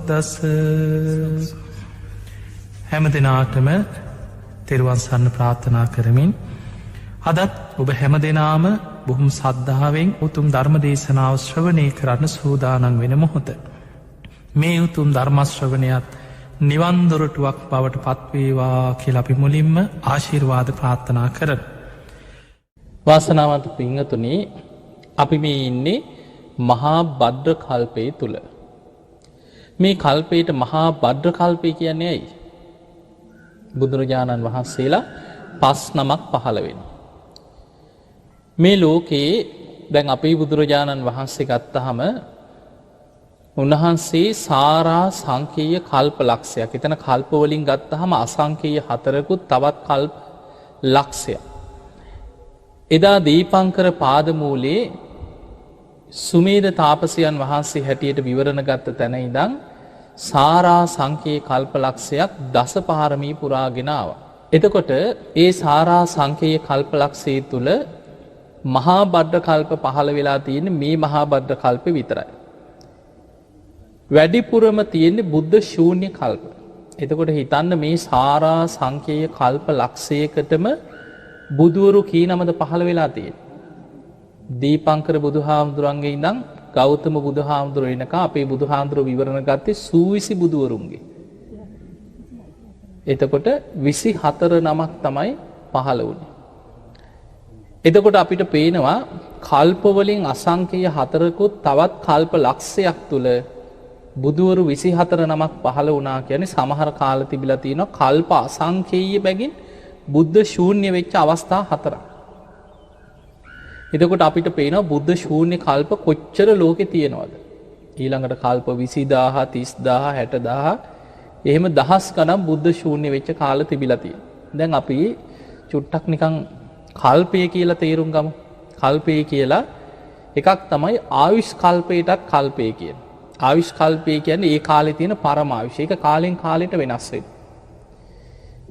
බුද්දස්ස. හැම දෙනාටම තෙරුවන් සරණ ප්‍රාර්ථනා කරමින් අදත් ඔබ හැම දෙනාම බොහොම සද්ධාවෙන් උතුම් ධර්ම දේශනාව ශ්‍රවණය කරන්න සූදානම් වෙන මොහොත. මේ උතුම් ධර්මශ්‍රවණයත් නිවන්දොරටුවක් බවට පත්වේවා කියලා අපි මුලින්ම ආශිර්වාද ප්‍රාර්ථනා කරන. වාසනාවන්ත පිංහතුනි, අපි මේ ඉන්නේ මහා භද්‍ර කල්පය තුළ. මේ කල්පයට මහා භද්‍ර කල්පය කියන්නේ ඇයි? බුදුරජාණන් වහන්සේලා 5 නමක් පහළ වෙන. මේ ලෝකයේ දැන් අපේ බුදුරජාණන් වහන්සේ ගත්තහම උන්වහන්සේ සාරා සංකේය කල්ප ලක්ෂයක්. එතන කල්ප වලින් ගත්තහම අසංකේය 4කුත් තවත් කල්ප ලක්ෂයක්. එදා දීපංකර පාදමූලේ සුමේද තාපසයන් වහන්සේ හැටියට විවරණ ගත්ත තැන ඉඳන් සාරා සංකේය කල්ප ලක්ෂයක් දස පාරමී පුරාගෙන ආවා. එතකොට ඒ සාරා සංකේය කල්ප ලක්ෂය තුල මහා භද්‍ර කල්ප පහළ වෙලා තියෙන්නේ මේ මහා භද්‍ර කල්පෙ විතරයි. වැඩිපුරම තියෙන්නේ බුද්ධ ශූන්‍ය කල්ප. එතකොට හිතන්න මේ සාරා සංකේය කල්ප ලක්ෂයකටම බුදුවරු කී නමද පහළ වෙලා තියෙන්නේ? දීපංකර බුදුහාමුදුරන්ගේ ඉඳන් ගෞතම බුදුහාමුදුර වෙනකම් අපේ බුදුහාමුදුර විවරණ ගත්තේ සූවිසි බුදුවරුන්ගේ. එතකොට 24 නමක් තමයි පහළ වුණේ. එතකොට අපිට පේනවා කල්ප වලින් අසංකේය 4කුත් තවත් කල්ප ලක්ෂයක් තුල බුදුවරු 24 නමක් පහළ වුණා කියන්නේ සමහර කාල තිබිලා තියෙනවා කල්ප අසංකේය බැගින් බුද්ධ ශූන්‍ය වෙච්ච අවස්ථා 4ක්. එතකොට අපිට පේනවා බුද්ධ ශූන්‍ය කල්ප කොච්චර ලෝකේ තියෙනවද? ඊළඟට කල්ප 20000 30000 60000 එහෙම දහස් ගණන් බුද්ධ ශූන්‍ය වෙච්ච කාල තිබිලා තියෙනවා. දැන් අපි චුට්ටක් නිකන් කල්පය කියලා තේරුම් ගමු. කල්පය කියලා එකක් තමයි ආයුෂ් කල්පයටත් කල්පය කියන්නේ. ආයුෂ් කල්පය කියන්නේ ඒ කාලේ තියෙන පරමායුෂ. ඒක කාලෙන් කාලෙට වෙනස් වෙනවා.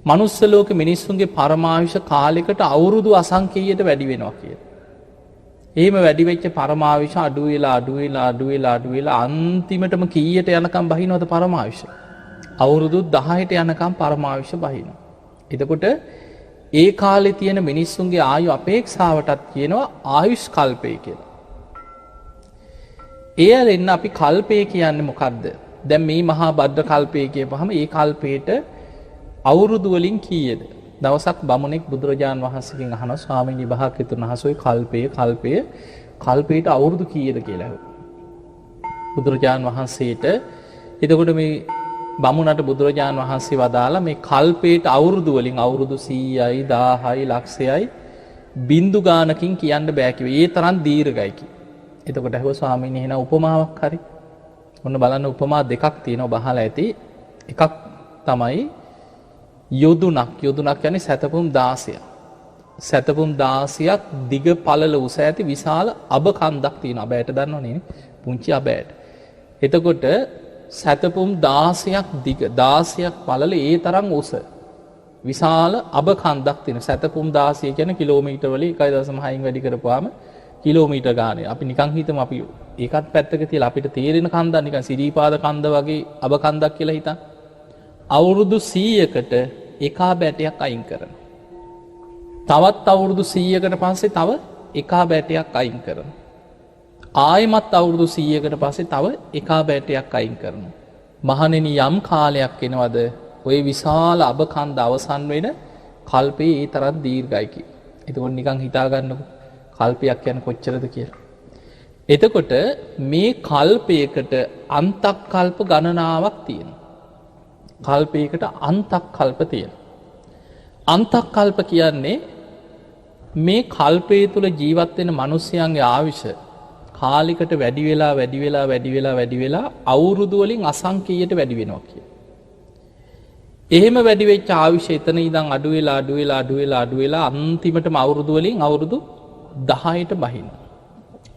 මනුස්ස ලෝකෙ මිනිස්සුන්ගේ පරමායුෂ කාලයකට අවුරුදු අසංකේයයට වැඩි වෙනවා කියලා. එහෙම වැඩි වෙච්ච පරමායුෂ අඩු වෙලා අන්තිමටම කීයට යනකම් බහිනවද පරමායුෂ? අවුරුදු 10ට යනකම් පරමායුෂ බහිනවා. එතකොට ඒ කාලේ තියෙන මිනිස්සුන්ගේ ආයු අපේක්ෂාවටත් කියනවා ආයුෂ් කල්පය කියලා. එයාලෙන්න අපි කල්පය කියන්නේ මොකද්ද? දැන් මේ මහා භද්‍ර කල්පය කියපුවාම ඒ කල්පයට අවුරුදු වලින් කීයද? දවසක් බමුණෙක් බුදුරජාන් වහන්සේගෙන් අහනවා ස්වාමීනි භාග්‍යතුන් වහන්සේ කල්පයට අවුරුදු කීයද කියලා අහුවා. බුදුරජාන් වහන්සේට එතකොට මේ බමුණට බුදුරජාන් වහන්සේ වදාලා මේ කල්පයට අවුරුදු වලින් අවුරුදු 100යි 1000යි ලක්ෂයයි බින්දු ගානකින් කියන්න බෑ කිව්වේ. ඒ තරම් දීර්ඝයි කිව්වා. එතකොට අහුවා ස්වාමීනි එහෙනම් උපමාවක් හරි. ඔන්න බලන්න උපමා දෙකක් තියෙනවා බහලා ඇති. එකක් තමයි යොදුනක් කියන්නේ සැතපුම් 16ක්. සැතපුම් 16ක් දිග පළල උස ඇති විශාල අබ කන්දක් තියෙනවා. අබෑට දන්නවනේ පුංචි අබෑට. එතකොට සැතපුම් 16ක් දිග 16ක් පළල ඒ තරම් උස විශාල අබ කන්දක් තියෙන. සැතපුම් 16 කියන්නේ කිලෝමීටර් වල 1.6න් වැඩි කරපුවාම කිලෝමීටර් ගානේ. අපි නිකන් හිතමු අපි ඒකත් පැත්තක තියලා අපිට තේරෙන කන්දක් නිකන් සිරීපාද කන්ද වගේ අබ කන්දක් කියලා හිතන්න. අවුරුදු 100කට එකා බැටයක් අයින් කරනවා. තවත් අවුරුදු 100කට පස්සේ තව එකා බැටයක් අයින් කරනවා. ආයෙමත් අවුරුදු 100කට පස්සේ තව එකා බැටයක් අයින් කරනවා. මහණෙනි යම් කාලයක් එනවද ওই විශාල අබ කන්ද අවසන් වෙන කල්පේ ඒ තරම් දීර්ඝයි කිය. එතකොට නිකන් හිතා ගන්නකො කල්පයක් කියන්නේ කොච්චරද කියලා. එතකොට මේ කල්පයකට අන්තක් කල්ප ගණනාවක් තියෙනවා. කල්පයකට අන්තක් කල්ප තියෙනවා. අන්තක් කල්ප කියන්නේ මේ කල්පය තුල ජීවත් වෙන මිනිස්යන්ගේ ආයුෂ කාලයකට වැඩි වෙලා අවුරුදු වලින් අසංකේයයට වැඩි වෙනවා කියන. එහෙම වැඩි වෙච්ච ආයුෂ එතන ඉඳන් අඩු වෙලා අන්තිමටම අවුරුදු වලින් අවුරුදු 10ට බහිනවා.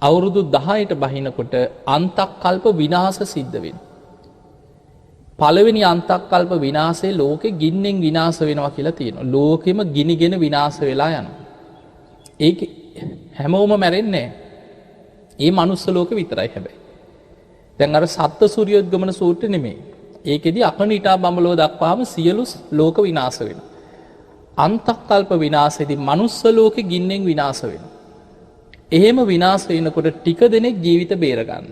අවුරුදු 10ට බහිනකොට අන්තක් කල්ප විනාශ සිද්ධ වෙනවා. පළවෙනි අන්තක් කල්ප විනාශේ ලෝකෙ ගින්නෙන් විනාශ වෙනවා කියලා තියෙනවා. ලෝකෙම ගිනිගෙන විනාශ වෙලා යනවා. ඒක හැමෝම මැරෙන්නේ නැහැ. ඒ මනුස්ස ලෝකෙ විතරයි හැබැයි. දැන් අර සත්ත්ව සූර්යෝද්ගමන සූත්‍රෙ නෙමෙයි. ඒකෙදි අකනිටා බඹලව දක්වාම සියලු ලෝක විනාශ වෙනවා. අන්තක්කල්ප විනාශෙදී මනුස්ස ලෝකෙ ගින්නෙන් විනාශ වෙනවා. එහෙම විනාශ වෙනකොට ටික දෙනෙක් ජීවිත බේර ගන්න.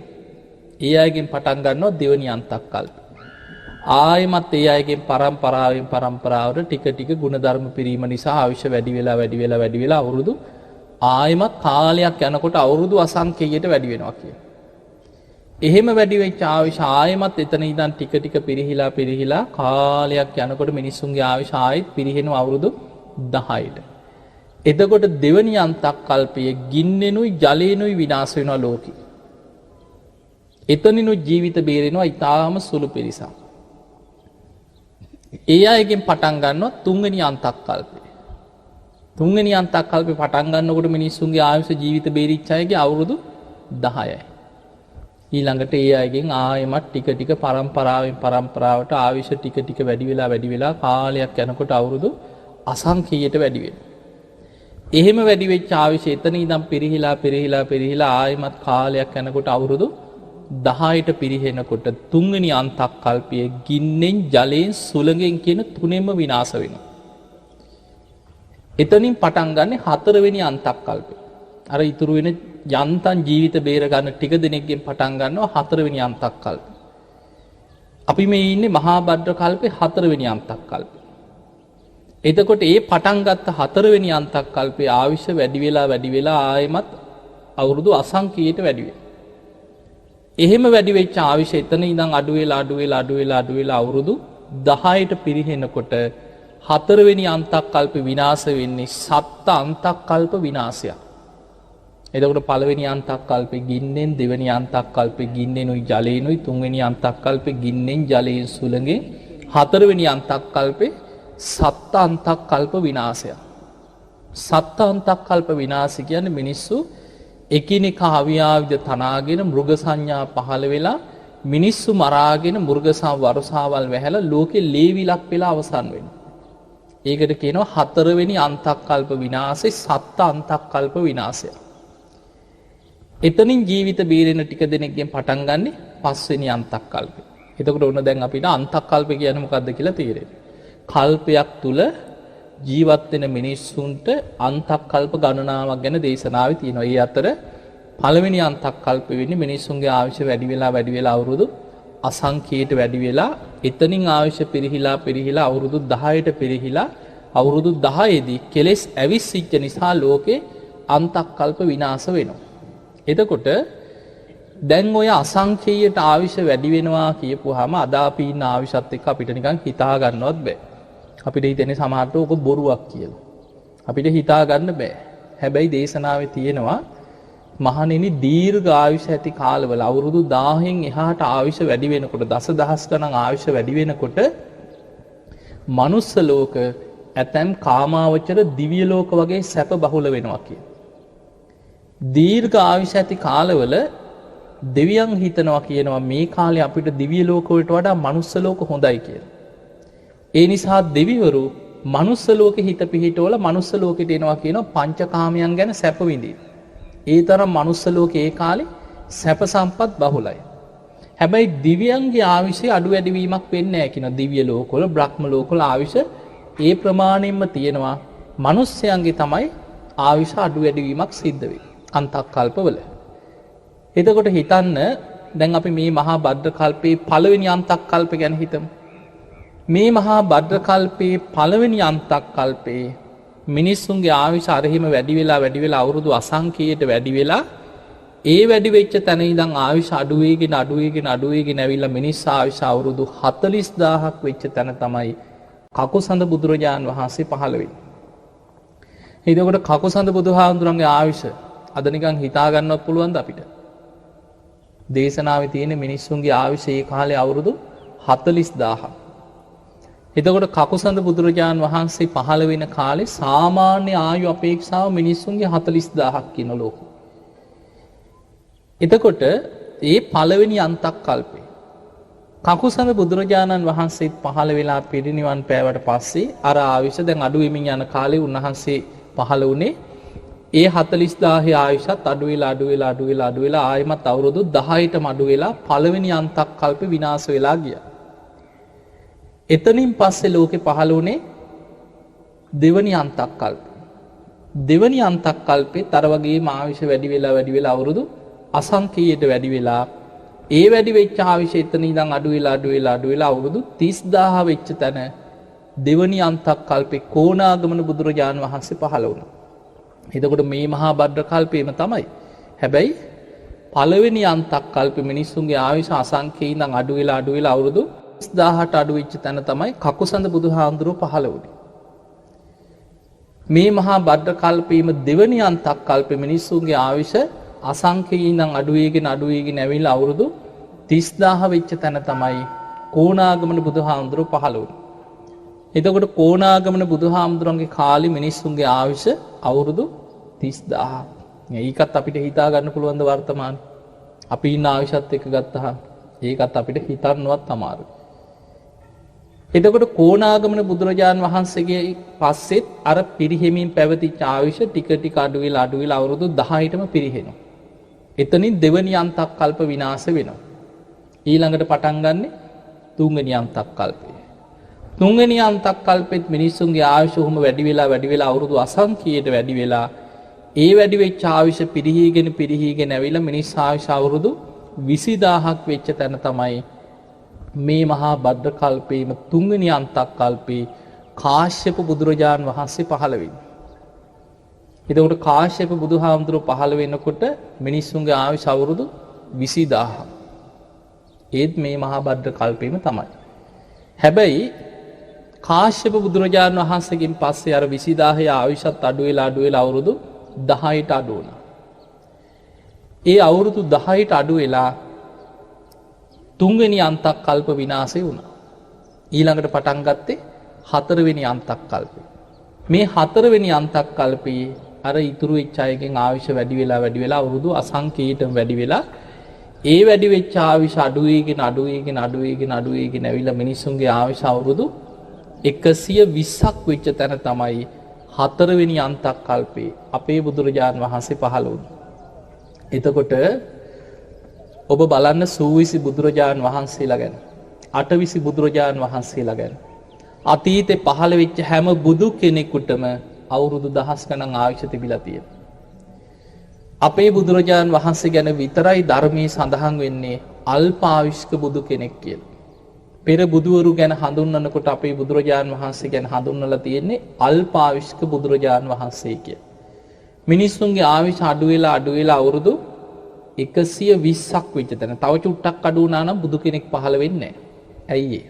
ඒ අයගෙන් පටන් ගන්නවා දෙවනි අන්තක්කල්ප. ආයෙමත් ඒ අයගෙන් පරම්පරාවෙන් පරම්පරාවට ටික ටික ගුණධර්ම පිරීම නිසා ආයුෂ වැඩි වෙලා අවුරුදු ආයෙමත් කාලයක් යනකොට අවුරුදු අසංඛ්‍යයට වැඩි වෙනවා කියන. එහෙම වැඩි වෙච්ච ආයුෂ ආයෙමත් එතන ඉඳන් ටික ටික පිරිහිලා කාලයක් යනකොට මිනිස්සුන්ගේ ආයුෂ ආයෙත් පිරිහෙනවා අවුරුදු 10ට. එතකොට දෙවනි අන්තක්කල්පයේ ගින්නෙනුයි ජලයෙනුයි විනාශ වෙනවා ලෝකෙ. එතනිනුයි ජීවිත බේරෙනවා ඊටාම සුළු පිරිසක්. ඒ අයගෙන් පටන් ගන්නවා තුන්වෙනි අන්තක්කල්පය. තුන්වෙනි අන්තක්කල්පේ පටන් ගන්නකොට මිනිස්සුන්ගේ ආයුෂ ජීවිත බේරිච්ච අයගේ අවුරුදු 10යි. ඊළඟට ඒ අයගෙන් ආයෙමත් ටික ටික පරම්පරාවෙන් පරම්පරාවට ආයුෂ ටික ටික වැඩි වෙලා කාලයක් යනකොට අවුරුදු අසංඛ්‍යයට වැඩි වෙනවා. එහෙම වැඩි වෙච්ච ආයුෂ එතන ඉඳන් පිරිහිලා ආයෙමත් කාලයක් යනකොට අවුරුදු 10ට පිරිහෙනකොට තුන්වෙනි අන්තක්කල්පයේ ගින්නෙන් ජලයෙන් සුළඟෙන් කියන තුනෙන්ම විනාශ වෙනවා. එතනින් පටන් ගන්න හතරවෙනි අන්තක්කල්පය. අර ඉතුරු වෙන යන්තම් ජීවිත බේර ගන්න ටික දෙනෙක්ගෙන් පටන් ගන්නවා හතරවෙනි අන්තක්කල්පය. අපි මේ ඉන්නේ මහා භද්‍ර කල්පේ හතරවෙනි අන්තක්කල්පය. එතකොට ඒ පටන් ගත්ත හතරවෙනි අන්තක්කල්පයේ ආයුෂ වැඩි වෙලා ආයෙමත් අවුරුදු අසංඛ්‍යයට වැඩි වෙනවා. එහෙම වැඩි වෙච්ච ආයුෂ එතන ඉඳන් අඩු වෙලා අවුරුදු 10ට පිරිහෙනකොට හතරවෙනි අන්තක්කල්ප විනාශ වෙන්නේ සත්ත අන්තක්කල්ප විනාශයක්. එතකොට පළවෙනි අන්තක්කල්පේ ගින්නෙන්, දෙවෙනි අන්තක්කල්පේ ගින්නෙනුයි ජලයෙනුයි, තුන්වෙනි අන්තක්කල්පේ ගින්නෙන් ජලයෙන් සුළඟෙන්, හතරවෙනි අන්තක්කල්පේ සත්ත අන්තක්කල්ප විනාශයක්. සත්ත අන්තක්කල්ප විනාශ කියන්නේ මිනිස්සු එකිනෙකා අවියාවිද තනාගෙන මෘග සංඥා පහළ වෙලා මිනිස්සු මරාගෙන මෘගසා වරුසාවල් වැහැලා ලෝකෙ ලේවිලක් වෙලා අවසන් වෙනවා. ඒකට කියනවා හතරවෙනි අන්තක්කල්ප විනාශේ සත්ත අන්තක්කල්ප විනාශය. එතනින් ජීවිත බේරෙන ටික දෙනෙක්ගෙන් පටන් ගන්නෙ පස්වෙනි අන්තක්කල්පය. එතකොට ඔන්න දැන් අපිට අන්තක්කල්ප කියන්නේ මොකක්ද කියලා තේරෙනවා. කල්පයක් තුල ජීවත් වෙන මිනිස්සුන්ට අන්තක්කල්ප ගණනාවක් ගැන දේශනාවේ තියෙනවා. ඒ අතර පළවෙනි අන්තක්කල්ප වෙන්නේ මිනිස්සුන්ගේ ආයුෂ වැඩි වෙලා අවුරුදු අසංඛ්‍යයට වැඩි වෙලා එතනින් ආයුෂ පිරිහිලා අවුරුදු 10ට පිරිහිලා අවුරුදු 10ේදී කෙලෙස් ඇවිස්සිච්ච නිසා ලෝකේ අන්තක්කල්ප විනාශ වෙනවා. එතකොට දැන් ඔය අසංඛ්‍යයට ආයුෂ වැඩි වෙනවා කියපුවාම අද අපි ඉන්න ආයුෂත් එක්ක අපිට නිකන් හිතා ගන්නවත් බෑ. අපිට හිතෙන්නේ සමහරට ඕක බොරුවක් කියලා. අපිට හිතා ගන්න බෑ. හැබැයි දේශනාවේ තියෙනවා මහණෙනි දීර්ඝ ආයුෂ ඇති කාලවල අවුරුදු 1000න් එහාට ආයුෂ වැඩි වෙනකොට දසදහස් ගණන් ආයුෂ වැඩි වෙනකොට මනුස්ස ලෝක ඇතැම් කාමාවචර දිව්‍ය ලෝක වගේ සැප බහුල වෙනවා කියන. දීර්ඝ ආයුෂ ඇති කාලවල දෙවියන් හිතනවා කියනවා මේ කාලේ අපිට දිව්‍ය ලෝක වලට වඩා මනුස්ස ලෝක හොඳයි කියලා. ඒ නිසා දෙවිවරු මනුස්ස ලෝකෙ හිත පිහිටවල මනුස්ස ලෝකෙට එනවා කියනවා පංචකාමයන් ගැන සැප විඳින්න. ඒ තරම් මනුස්ස ලෝකේ ඒ කාලේ සැප සම්පත් බහුලයි. හැබැයි දිව්‍යයන්ගේ ආයුෂය අඩු වැඩි වීමක් වෙන්නේ නැහැ කියන දිව්‍ය ලෝකවල බ්‍රහ්ම ලෝකවල ආයුෂ ඒ ප්‍රමාණයෙන්ම තියෙනවා. මනුස්සයන්ගේ තමයි ආයුෂ අඩු වැඩි වීමක් සිද්ධ වෙන්නේ අන්තක්කල්පවල. එතකොට හිතන්න දැන් අපි මේ මහා භද්‍ර කල්පේ පළවෙනි අන්තක්කල්ප ගැන හිතමු. මේ මහා භද්‍ර කල්පේ පළවෙනි අන්තක්කල්පේ මිනිස්සුන්ගේ ආයුෂ අරහිම වැඩි වෙලා අවුරුදු අසංඛ්‍යයට වැඩි වෙලා ඒ වැඩි වෙච්ච තැන ඉඳන් ආයුෂ අඩු වෙගෙන ඇවිල්ලා මිනිස් ආයුෂ අවුරුදු 40000ක් වෙච්ච තැන තමයි කකුසඳ බුදුරජාන් වහන්සේ පහළ වෙන්නේ. එතකොට කකුසඳ බුදුහාමුදුරන්ගේ ආයුෂ අද නිකන් හිතා ගන්නවත් පුළුවන්ද අපිට? දේශනාවේ තියෙන මිනිස්සුන්ගේ ආයුෂ ඒ කාලේ අවුරුදු 40000ක්. එතකොට කකුසඳ බුදුරජාන් වහන්සේ පහළ වෙන කාලේ සාමාන්‍ය ආයු අපේක්ෂාව මිනිස්සුන්ගේ 40000ක් කියන ලෝකෙ. එතකොට ඒ පළවෙනි අන්තක්කල්පේ කකුසඳ බුදුරජාණන් වහන්සේ පහළ වෙලා පිරිනිවන් පෑවට පස්සේ අර ආයුෂ දැන් අඩු වෙමින් යන කාලේ උන්වහන්සේ පහළ වුණේ ඒ 40000 ආයුෂත් අඩු වෙලා අඩු වෙලා අඩු වෙලා අඩු වෙලා ආයෙමත් අවුරුදු 10ටම අඩු වෙලා පළවෙනි අන්තක් කල්පේ විනාශ වෙලා ගියා. එතනින් පස්සේ ලෝකේ පහළ වුණේ දෙවනි අන්තක් කල්පේ. දෙවනි අන්තක් කල්පෙත් අර වගේම ආයුෂ වැඩි වෙලා අවුරුදු අසංඛ්‍යයට වැඩි වෙලා ඒ වැඩි වෙච්ච ආයුෂ එතන ඉඳන් අඩු වෙලා අවුරුදු 30000 වෙච්ච තැන දෙවනි අන්තක් කල්පේ කොණාගමන බුදුරජාණන් වහන්සේ පහළ වුණා. එතකොට මේ මහා භද්‍ර කල්පේම තමයි. හැබැයි පළවෙනි අන්තක් කල්පේ මිනිස්සුන්ගේ ආයුෂ අසංඛ්‍යයෙන් ඉඳන් අඩු වෙලා අවුරුදු 30000ට අඩු වෙච්ච තැන තමයි කකුසඳ බුදුහාමුදුරුවෝ පහළ වුණේ. මේ මහා භද්‍ර කල්පේම දෙවනි අන්තක් කල්පේ මිනිස්සුන්ගේ ආයුෂ අසංඛ්‍යයෙන් ඉඳන් අඩු වෙගෙන ඇවිල්ලා අවුරුදු 30000 වෙච්ච තැන තමයි කොණාගමන බුදුහාමුදුරුවෝ පහළ වුණේ. එතකොට කොණාගමන බුදුහාමුදුරන්ගේ කාලේ මිනිස්සුන්ගේ ආයුෂ අවුරුදු 30000. ඒකත් අපිට හිතා ගන්න පුළුවන් ද වර්තමානයේ. අපි ඉන්න ආයුෂත් එක්ක ගත්තහම ඒකත් අපිට හිතන්නවත් අමාරුයි. එතකොට කොණාගමන බුදුරජාන් වහන්සේගේ පස්සෙත් අර පිරිහෙමින් පැවතිච්ච ආයුෂ ටික අඩු වෙලා අවුරුදු 10ටම පිරිහෙනවා. එතනින් දෙවනි අන්තක් කල්ප විනාශ වෙනවා. ඊළඟට පටන් ගන්නෙ තුන්වෙනි අන්තක් කල්පය. තුන්වෙනි අන්තක් කල්පෙත් මිනිස්සුන්ගේ ආයුෂ උහුම වැඩි වෙලා අවුරුදු අසංඛ්‍යයට වැඩි වෙලා ඒ වැඩි වෙච්ච ආයුෂ පිරිහීගෙන ඇවිල්ලා මිනිස් ආයුෂ අවුරුදු 20000ක් වෙච්ච තැන තමයි මේ මහා භද්‍ර කල්පේම තුන්වෙනි අන්තක් කල්පේ කාශ්‍යප බුදුරජාන් වහන්සේ පහළ වෙන්නේ. එතකොට කාශ්‍යප බුදුහාමුදුරුවෝ පහළ වෙනකොට මිනිස්සුන්ගේ ආයුෂ අවුරුදු 20000ක්. ඒත් මේ මහා භද්‍ර කල්පේම තමයි. හැබැයි කාශ්‍යප බුදුරජාණන් වහන්සේගෙන් පස්සේ අර 20000 ආයුෂත් අඩු වෙලා අවුරුදු 10ට අඩු වුණා. ඒ අවුරුදු 10ට අඩු වෙලා තුන්වෙනි අන්තක් කල්ප විනාශය වුණා. ඊළඟට පටන් ගත්තේ හතරවෙනි අන්තක් කල්පේ. මේ හතරවෙනි අන්තක් කල්පේ අර ඉතුරු වෙච්ච අයගෙන් ආයුෂ වැඩි වෙලා අවුරුදු අසංඛ්‍යයටම වැඩි වෙලා ඒ වැඩි වෙච්ච ආයුෂ අඩු වෙගෙන ඇවිල්ලා මිනිස්සුන්ගේ ආයුෂ අවුරුදු 120ක් වෙච්ච තැන තමයි හතරවෙනි අන්තක් කල්පේ අපේ බුදුරජාන් වහන්සේ පහළ වුණේ. එතකොට ඔබ බලන්න සූවිසි බුදුරජාන් වහන්සේලා ගැන, අටවිසි බුදුරජාන් වහන්සේලා ගැන. අතීතේ පහළ වෙච්ච හැම බුදු කෙනෙකුටම අවුරුදු දහස් ගණන් ආයුෂ තිබිලා තියෙනවා. අපේ බුදුරජාන් වහන්සේ ගැන විතරයි ධර්මයේ සඳහන් වෙන්නේ අල්පායුෂ්ක බුදු කෙනෙක් කියලා. පෙර බුදුවරු ගැන හඳුන්වනකොට අපේ බුදුරජාන් වහන්සේ ගැන හඳුන්වලා තියෙන්නේ අල්පායුෂ්ක බුදුරජාන් වහන්සේ කියලා. මිනිස්සුන්ගේ ආයුෂ අඩු වෙලා අවුරුදු 120ක් වෙච්ච තැන තව චුට්ටක් අඩු වුණා නම් බුදු කෙනෙක් පහළ වෙන්නේ නැහැ. ඇයි ඒ?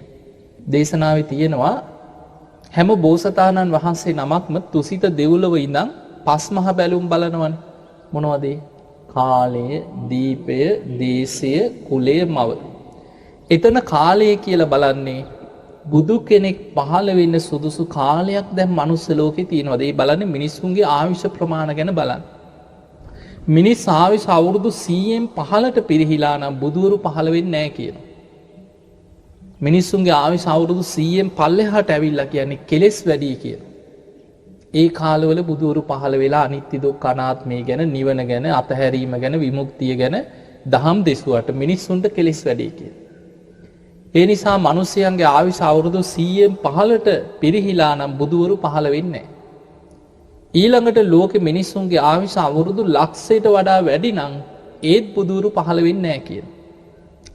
දේශනාවේ තියෙනවා හැම බෝසතාණන් වහන්සේ නමක්ම තුසිත දෙව්ලොව ඉඳන් පස් මහ බැලුම් බලනවනේ. මොනවද ඒ? කාලය, දීපය, දේශය, කුලය, මව. එතන කාලය කියලා බලන්නේ බුදු කෙනෙක් පහළ වෙන්න සුදුසු කාලයක් දැන් මනුස්ස ලෝකේ තියෙනවද? ඒ බලන්නේ මිනිස්සුන්ගේ ආයුෂ ප්‍රමාණ ගැන බලන්න. මිනිස් ආයුෂ අවුරුදු 100න් 15ට පිරිහිලා නම් බුදුවරු පහළ වෙන්නේ නැහැ කියනවා. මිනිස්සුන්ගේ ආයුෂ අවුරුදු 100න් පල්ලෙහාට ඇවිල්ලා කියන්නේ කෙලෙස් වැඩි කියලා. ඒ කාලවල බුදුවරු පහළ වෙලා අනිත්‍ය දුක්ඛ අනාත්මය ගැන, නිවන ගැන, අතහැරීම ගැන, විමුක්තිය ගැන දහම් දෙසුවට මිනිස්සුන්ට කෙලෙස් වැඩි කියලා. ඒ නිසා මිනිසයන්ගේ ආයුෂ අවුරුදු 100න් 15ට පිරිහිලා නම් බුදුවරු පහළ වෙන්නේ නැහැ. ඊළඟට ලෝකෙ මිනිස්සුන්ගේ ආයුෂ අවුරුදු ලක්ෂයට වඩා වැඩි නම් ඒත් බුදුවරු පහළ වෙන්නේ නැහැ කියන.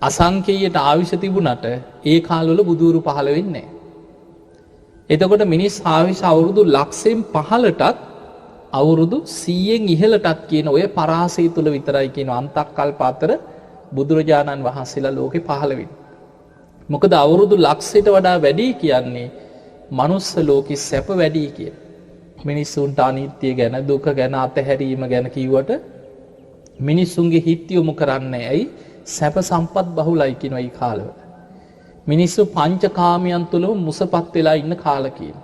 අසංඛ්‍යයට ආයුෂ තිබුණට ඒ කාලවල බුදුවරු පහළ වෙන්නේ නැහැ. එතකොට මිනිස් ආයුෂ අවුරුදු ලක්ෂයෙන් 15ටත් අවුරුදු 100න් ඉහළටත් කියන ඔය පරාසය තුල විතරයි කියන අන්තක් කල්ප අතර බුදුරජාණන් වහන්සේලා ලෝකේ පහළ වෙන්නේ. මොකද අවුරුදු ලක්ෂයට වඩා වැඩි කියන්නේ මනුස්ස ලෝකෙ සැප වැඩි කියන. මිනිස්සුන්ට අනිත්‍ය ගැන, දුක ගැන, අතහැරීම ගැන කිව්වට මිනිස්සුන්ගේ හිත යොමු කරන්නේ ඇයි? සැප සම්පත් බහුලයි කියන ඒ කාලවල. මිනිස්සු පංචකාමයන් තුලම මුසපත් වෙලා ඉන්න කාල කියන.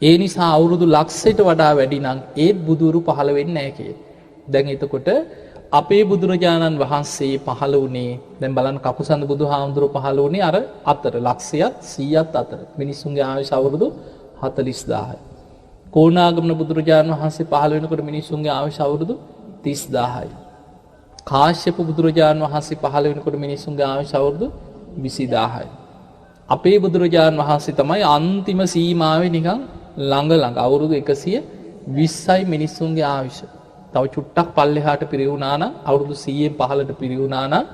ඒ නිසා අවුරුදු ලක්ෂයට වඩා වැඩි නම් ඒත් බුදුරු පහළ වෙන්නේ නැහැ කිය. දැන් එතකොට අපේ බුදුරජාණන් වහන්සේ පහළ වුණේ දැන් බලන්න කකුසඳ බුදුහාමුදුරුවෝ පහළ වුණේ අර අතර ලක්ෂයත් 100ත් අතර. මිනිස්සුන්ගේ ආයුෂ අවුරුදු 40000යි. කෝණාගමන බුදුරජාණන් වහන්සේ පහළ වෙනකොට මිනිසුන්ගේ ආයුෂ අවුරුදු 30000යි. කාශ්‍යප බුදුරජාණන් වහන්සේ පහළ වෙනකොට මිනිසුන්ගේ ආයුෂ අවුරුදු 20000යි. අපේ බුදුරජාණන් වහන්සේ තමයි අන්තිම සීමාවේ නිකන් ළඟ අවුරුදු 120යි මිනිසුන්ගේ ආයුෂ. තව චුට්ටක් පල්ලෙහාට පිරිහුණා නම් අවුරුදු 100න් පහළට පිරිහුණා නම්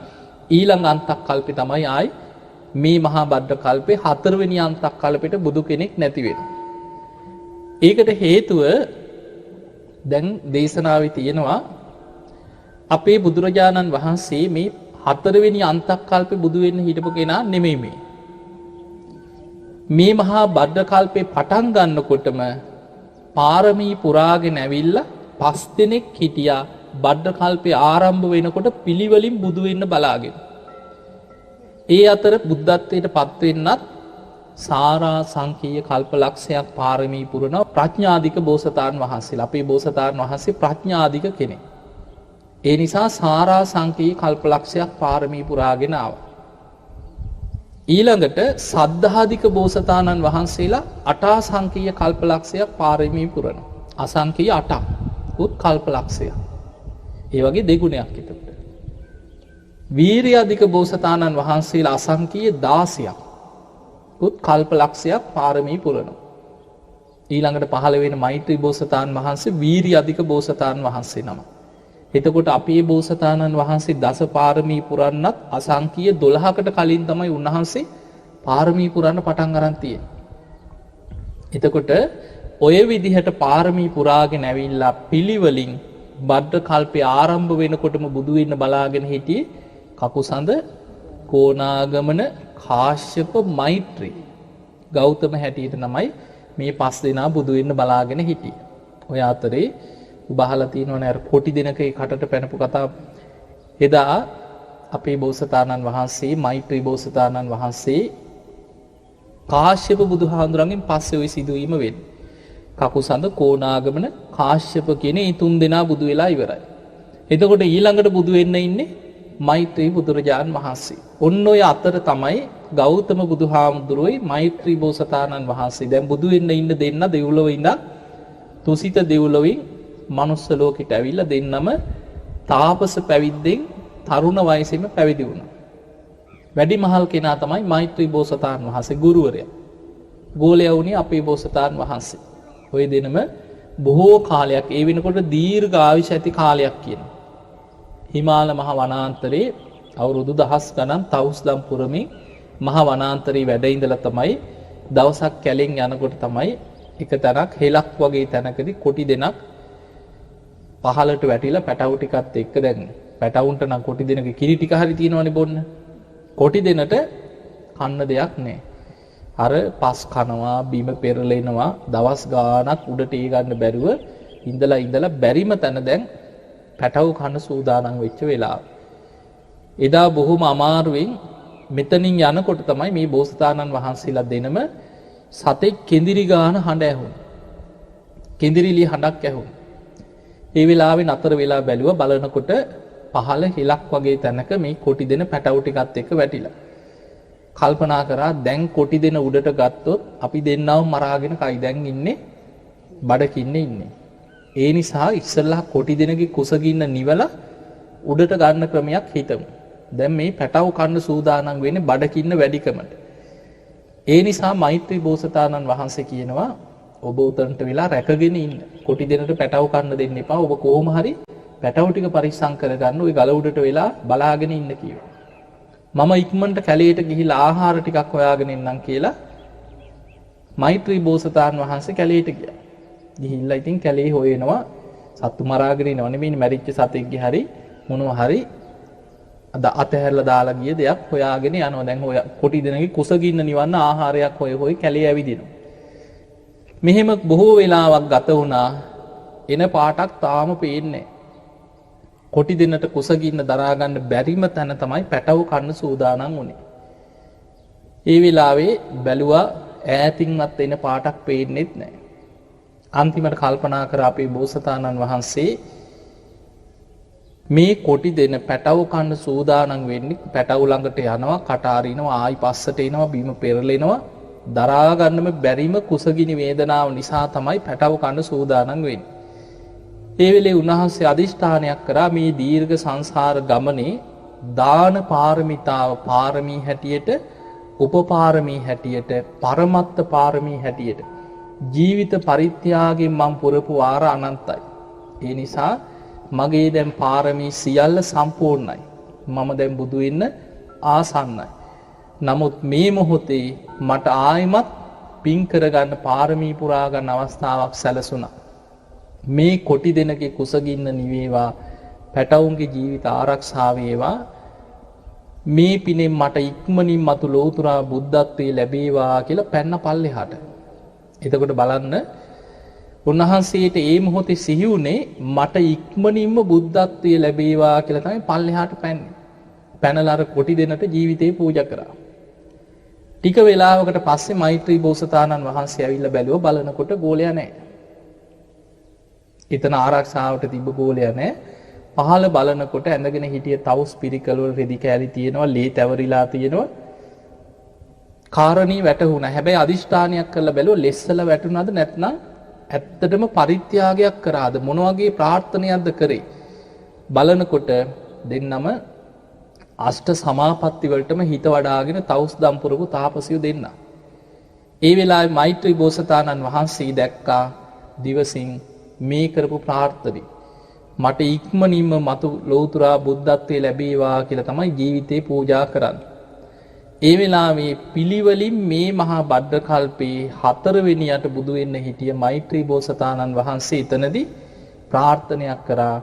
ඊළඟ අන්තක් කල්පේ තමයි ආයි මේ මහා බද්ද කල්පේ 4 වෙනි අන්තක් කල්පෙට බුදු කෙනෙක් නැති වෙනවා. ඒකට හේතුව දැන් දේශනාවේ තියෙනවා අපේ බුදුරජාණන් වහන්සේ මේ 4 වෙනි අන්තක් කල්පේ බුදු වෙන්න හිටපු කෙනා නෙමෙයි මේ මහා බද්ද කල්පේ පටන් ගන්නකොටම පාරමී පුරාගෙන ඇවිල්ලා 5 දෙනෙක් හිටියා බද්ද කල්පේ ආරම්භ වෙනකොට පිළිවෙලින් බුදු වෙන්න බලාගෙන. ඒ අතර බුද්ධත්වයට පත් වෙන්නත් සාරා සංකීය කල්පලක්ෂයක් පාරමී පුරන ප්‍රඥාධික බෝසතාණන් වහන්සේලා. අපේ බෝසතාණන් වහන්සේ ප්‍රඥාධික කෙනෙක්. ඒ නිසා සාරා සංකීය කල්පලක්ෂයක් පාරමී පුරාගෙන ආවා. ඊළඟට සද්ධාධික බෝසතාණන් වහන්සේලා අටා සංකීය කල්පලක්ෂයක් පාරමී පුරන. අසංකීය 8ක් උත් කල්පලක්ෂයක්. ඒ වගේ දෙගුණයක් එතකොට. වීරිය අධික බෝසතාණන් වහන්සේලා අසංකීය 16ක් උත් කල්පලක්ෂයක් පාරමී පුරන. ඊළඟට පහළ වෙන මෛත්‍රී බෝසතාණන් වහන්සේ වීරිය අධික බෝසතාණන් වහන්සේ නම. එතකොට අපේ බෝසතාණන් වහන්සේ දස පාරමී පුරන්නත් අසංකීය 12කට කලින් තමයි උන්වහන්සේ පාරමී පුරන්න පටන් අරන් තියෙන්නේ. එතකොට ඔය විදිහට පාරමී පුරාගෙන ඇවිල්ලා පිළිවෙලින් බද්ද කල්පේ ආරම්භ වෙනකොටම බුදු වෙන්න බලාගෙන හිටියේ කකුසඳ, කෝණාගමන, කාශ්‍යප, මෛත්‍රී, ගෞතම හැටියට තමයි මේ 5 දෙනා බුදු වෙන්න බලාගෙන හිටියේ. ඔය අතරේ බහලා තියෙනවනේ අර කොටි දිනක කටට පැනපු කතාව. එදා අපේ බෝසතාණන් වහන්සේ මෛත්‍රී බෝසතාණන් වහන්සේ කාශ්‍යප බුදුහාඳුරන්ගෙන් පස්සේ ওই සිදුවීම වෙන්නේ. කකුසඳ, කෝණාගමන, කාශ්‍යප කියන මේ 3 දෙනා බුදු වෙලා ඉවරයි. එතකොට ඊළඟට බුදු වෙන්න ඉන්නේ මෛත්‍රී බුදුරජාණන් වහන්සේ. ඔන්න ඔය අතර තමයි ගෞතම බුදුහාමුදුරුවෝයි මෛත්‍රී බෝසතාණන් වහන්සේ දැන් බුදු වෙන්න ඉන්න දෙන්න දෙව්ලොව ඉඳන් තුසිත දෙව්ලොවින් මනුස්ස ලෝකෙට ඇවිල්ලා දෙන්නම තාපස පැවිද්දෙන් තරුණ වයසේම පැවිදි වුණා. වැඩිමහල් කෙනා තමයි මෛත්‍රී බෝසතාණන් වහන්සේ ගුරුවරයා. ගෝලයා වුණේ අපේ බෝසතාණන් වහන්සේ. ඔය දෙනම බොහෝ කාලයක් ඒ වෙනකොට දීර්ඝ ආයුෂ ඇති කාලයක් කියනවා. හිමාල මහ වනාන්තරයේ අවුරුදු 10 ගණන් තවුස්ලම් පුරමින් මහ වනාන්තරයේ වැඩ ඉඳලා තමයි දවසක් කැලෙන් යනකොට තමයි එක තැනක් හෙලක් වගේ තැනකදී කොටි දෙනක් පහලට වැටිලා පැටවු ටිකත් එක්ක දැන් පැටවුන්ට නම් කොටි දෙනක කිරි ටික හරි තියෙනවනේ බොන්න. කොටි දෙනට කන්න දෙයක් නැහැ. අර පස් කනවා, බිම පෙරලෙනවා, දවස් ගාණක් උඩට ඒ ගන්න බැරුව ඉඳලා බැරිම තැන දැන් පැටවු කන්න සූදානම් වෙච්ච වෙලාව. එදා බොහොම අමාරුවෙන් මෙතනින් යනකොට තමයි මේ බෝසතාණන් වහන්සේලා දෙනම සතෙක් කෙඳිරි ගාන හඬ ඇහුණා. කෙඳිරිලි හඬක් ඇහුණා. ඒ වෙලාවේ නතර වෙලා බැලුවා බලනකොට පහළ හිලක් වගේ තැනක මේ කොටි දෙන පැටවු ටිකත් එක්ක වැටිලා. කල්පනා කරා දැන් කොටි දෙන උඩට ගත්තොත් අපි දෙන්නවම මරාගෙන කයි දැන් ඉන්නේ බඩකින්නේ ඉන්නේ. ඒ නිසා ඉස්සල්ලා කොටි දෙනගේ කුසගින්න නිවලා උඩට ගන්න ක්‍රමයක් හිතමු. දැන් මේ පැටවු කන්න සූදානම් වෙන්නේ බඩකින්න වැඩිකමට. ඒ නිසා මෛත්‍රී බෝසතාණන් වහන්සේ කියනවා ඔබ උතන්ට වෙලා රැකගෙන ඉන්න. කොටි දෙනට පැටවු කන්න දෙන්න එපා. ඔබ කොහොම හරි පැටවු ටික පරිස්සම් කරගන්න ওই ගල උඩට වෙලා බලාගෙන ඉන්න කිව්වා. මම ඉක්මනට කැලේට ගිහිලා ආහාර ටිකක් හොයාගෙන එන්නම් කියලා මෛත්‍රී බෝසතාණන් වහන්සේ කැලේට ගියා. ගිහිල්ලා ඉතින් කැලේ හොයනවා සත්තු මරාගෙන ඉනව නෙමෙයි මැරිච්ච සතෙක්ගේ හරි මොනවා හරි අතහැරලා දාලා ගිය දෙයක් හොයාගෙන යනවා. දැන් ඔය කොටි දෙනගේ කුසගින්න නිවන්න ආහාරයක් හොය කැලේ ඇවිදිනවා. මෙහෙම බොහෝ වෙලාවක් ගත වුණා. එන පාටක් තාම පේන්නේ. කොටි දෙන්නට කුසගින්න දරා ගන්න බැරිම තැන තමයි පැටව කන්න සූදානම් වුණේ. ඒ වෙලාවේ බැලුවා ඈතින්වත් එන පාටක් පේන්නේත් නැහැ. අන්තිමට කල්පනා කර අපේ බෝසතාණන් වහන්සේ මේ කොටි දෙන පැටව කන්න සූදානම් වෙන්නේ පැටව ළඟට යනවා කට අරිනවා ආයි පස්සට එනවා බීම පෙරලෙනවා දරා ගන්නම බැරිම කුසගිනි වේදනාව නිසා තමයි පැටව කන්න සූදානම් වෙන්නේ. ඒ වෙලේ උන්වහන්සේ අදිෂ්ඨානයක් කරා මේ දීර්ඝ සංසාර ගමනේ දාන පාරමිතාව පාරමී හැටියට, උපපාරමී හැටියට, පරමත්ත පාරමී හැටියට ජීවිත පරිත්‍යාගයෙන් මම පුරපු වාර අනන්තයි. ඒ නිසා මගේ දැන් පාරමී සියල්ල සම්පූර්ණයි. මම දැන් බුදු වෙන්න ආසන්නයි. නමුත් මේ මොහොතේ මට ආයිමත් පින් කරගන්න පාරමී පුරා ගන්න අවස්ථාවක් සැලසුණා. මේ කොටි දෙනගේ කුසගින්න නිවේවා, පැටවුන්ගේ ජීවිත ආරක්ෂා වේවා. මේ පිනෙන් මට ඉක්මනින් මතු ලෝතුරා බුද්ධත්වයේ ලැබේවා කියලා පැන්න පල්ලෙහාට. එතකොට බලන්න උන්වහන්සේට ඒ මොහොතේ සිහි වුණේ මට ඉක්මනින්ම බුද්ධත්වයේ ලැබේවා කියලා තමයි පල්ලෙහාට පැන්නේ. පැනලා අර කොටි දෙනට ජීවිතේ පූජා කරා. ටික වෙලාවකට පස්සේ මෛත්‍රී බෝසතාණන් වහන්සේ ඇවිල්ලා බැලුවා, බලනකොට ගෝලයා නැහැ. එතන ආරක්ෂාවට තිබ්බ ගෝලයා නැහැ. පහළ බලනකොට ඇඳගෙන හිටිය තවුස් පිරිකල් වල රෙදි කෑලි තියෙනවා, ලේ තැවරිලා තියෙනවා. කාරණී වැටුණා. හැබැයි අදිෂ්ඨානයක් කරලා බැලුවා ලෙස්සල වැටුණාද නැත්නම් ඇත්තටම පරිත්‍යාගයක් කරාද, මොන වගේ ප්‍රාර්ථනයක්ද කරේ. බලනකොට දෙන්නම අෂ්ට සමාපatti වලටම හිත වඩාගෙන තවුස් දම් පුරපු තාපසියෝ දෙන්න. ඒ වෙලාවේ මෛත්‍රී බෝසතාණන් වහන්සේ දැක්කා දිවසින් මේ කරපු ප්‍රාර්ථනේ මට ඉක්මනින්ම මතු ලෞතුරා බුද්ධත්වයේ ලැබේවා කියලා තමයි ජීවිතේ පූජා කරන්නේ. ඒ වෙලාවේ පිළිවෙලින් මේ මහා බද්ද කල්පේ 4 වෙනියට බුදු වෙන්න හිටිය මෛත්‍රී බෝසතාණන් වහන්සේ එතනදී ප්‍රාර්ථනයක් කරා,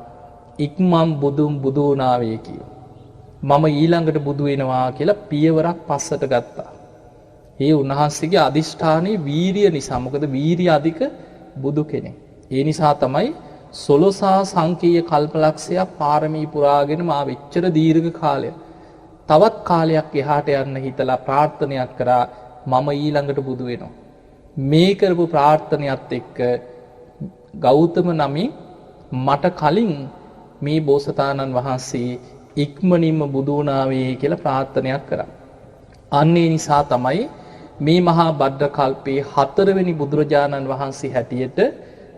ඉක්මන් බුදුන් බුදු වුණාවේ කියලා. මම ඊළඟට බුදු වෙනවා කියලා පියවරක් පස්සට ගත්තා. ඒ උන්වහන්සේගේ අදිෂ්ඨානයේ වීරිය නිසා. මොකද වීරිය අධික බුදු කෙනෙක්. ඒ නිසා තමයි සොළොසා සංකීය කල්පලක්ෂයක් පාරමී පුරාගෙන මා වෙච්චර දීර්ඝ කාලයක් තවත් කාලයක් එහාට යන්න හිතලා ප්‍රාර්ථනයක් කරා, මම ඊළඟට බුදු වෙනවා. මේ කරපු ප්‍රාර්ථනයත් එක්ක ගෞතම නමින් මට කලින් මේ බෝසතාණන් වහන්සේ ඉක්මනින්ම බුදු වුණාවේ කියලා ප්‍රාර්ථනයක් කරා. අන්න ඒ නිසා තමයි මේ මහා බද්ද කල්පේ 4 වෙනි බුදුරජාණන් වහන්සේ හැටියට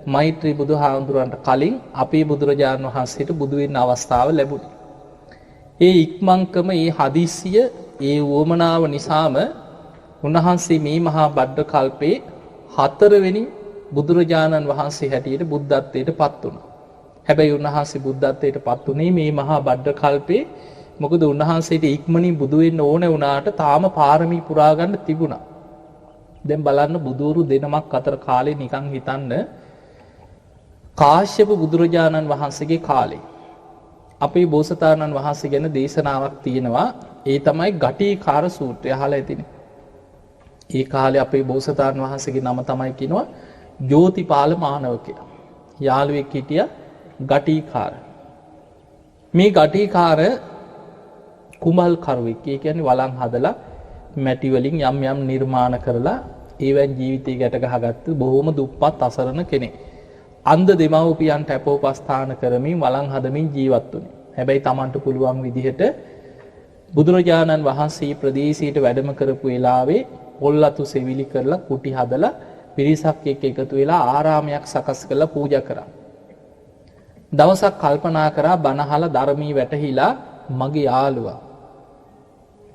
මෛත්‍රී බුදුහාමුදුරන්ට කලින් අපේ බුදුරජාණන් වහන්සේට බුදු වෙන්න අවස්ථාව ලැබුණේ. ඒ ඉක්මන්කම, ඒ හදිස්සිය, ඒ වොමනාව නිසාම උන්වහන්සේ මේ මහා බද්ද කල්පේ 4 වෙනි බුදුරජාණන් වහන්සේ හැටියට බුද්ධත්වයට පත් වුණා. හැබැයි උන්වහන්සේ බුද්ධත්වයට පත් උනේ මේ මහා බද්ද කල්පේ. මොකද උන්වහන්සේට ඉක්මනින් බුදු වෙන්න ඕන වුණාට තාම පාරමී පුරා ගන්න තිබුණා. දැන් බලන්න බුදුරු දෙනමක් අතර කාලේ නිකන් හිතන්න, කාශ්‍යප බුදුරජාණන් වහන්සේගේ කාලේ අපේ බෝසතාණන් වහන්සේ ගැන දේශනාවක් තියෙනවා. ඒ තමයි ගටිකාර සූත්‍රය. අහලා ඇතිනේ. ඒ කාලේ අපේ බෝසතාණන් වහන්සේගේ නම තමයි කියනවා ජෝතිපාල මානවකයා. යාළුවෙක් හිටියා ගටිකාර. මේ ගටිකාර කුමල් කරුවෙක්. ඒ කියන්නේ වළං හදලා මැටි වලින් යම් යම් නිර්මාණ කරලා ඒවෙන් ජීවිතය ගැට ගහගත්තු බොහොම දුප්පත් අසරණ කෙනෙක්. අන්ධ දෙමව්පියන්ට අපෝපස්ථාන කරමින් වළං හදමින් ජීවත් වුණේ. හැබැයි Tamanට පුළුවන් විදිහට බුදුරජාණන් වහන්සේ ප්‍රදේශයට වැඩම කරපු වෙලාවේ පොල්ලතු සෙවිලි කරලා කුටි හදලා පිරිසක් එක්ක එකතු වෙලා ආරාමයක් සකස් කරලා පූජා කරා. දවසක් කල්පනා කරා බණහලා ධර්මී වැටහිලා මගේ යාළුවා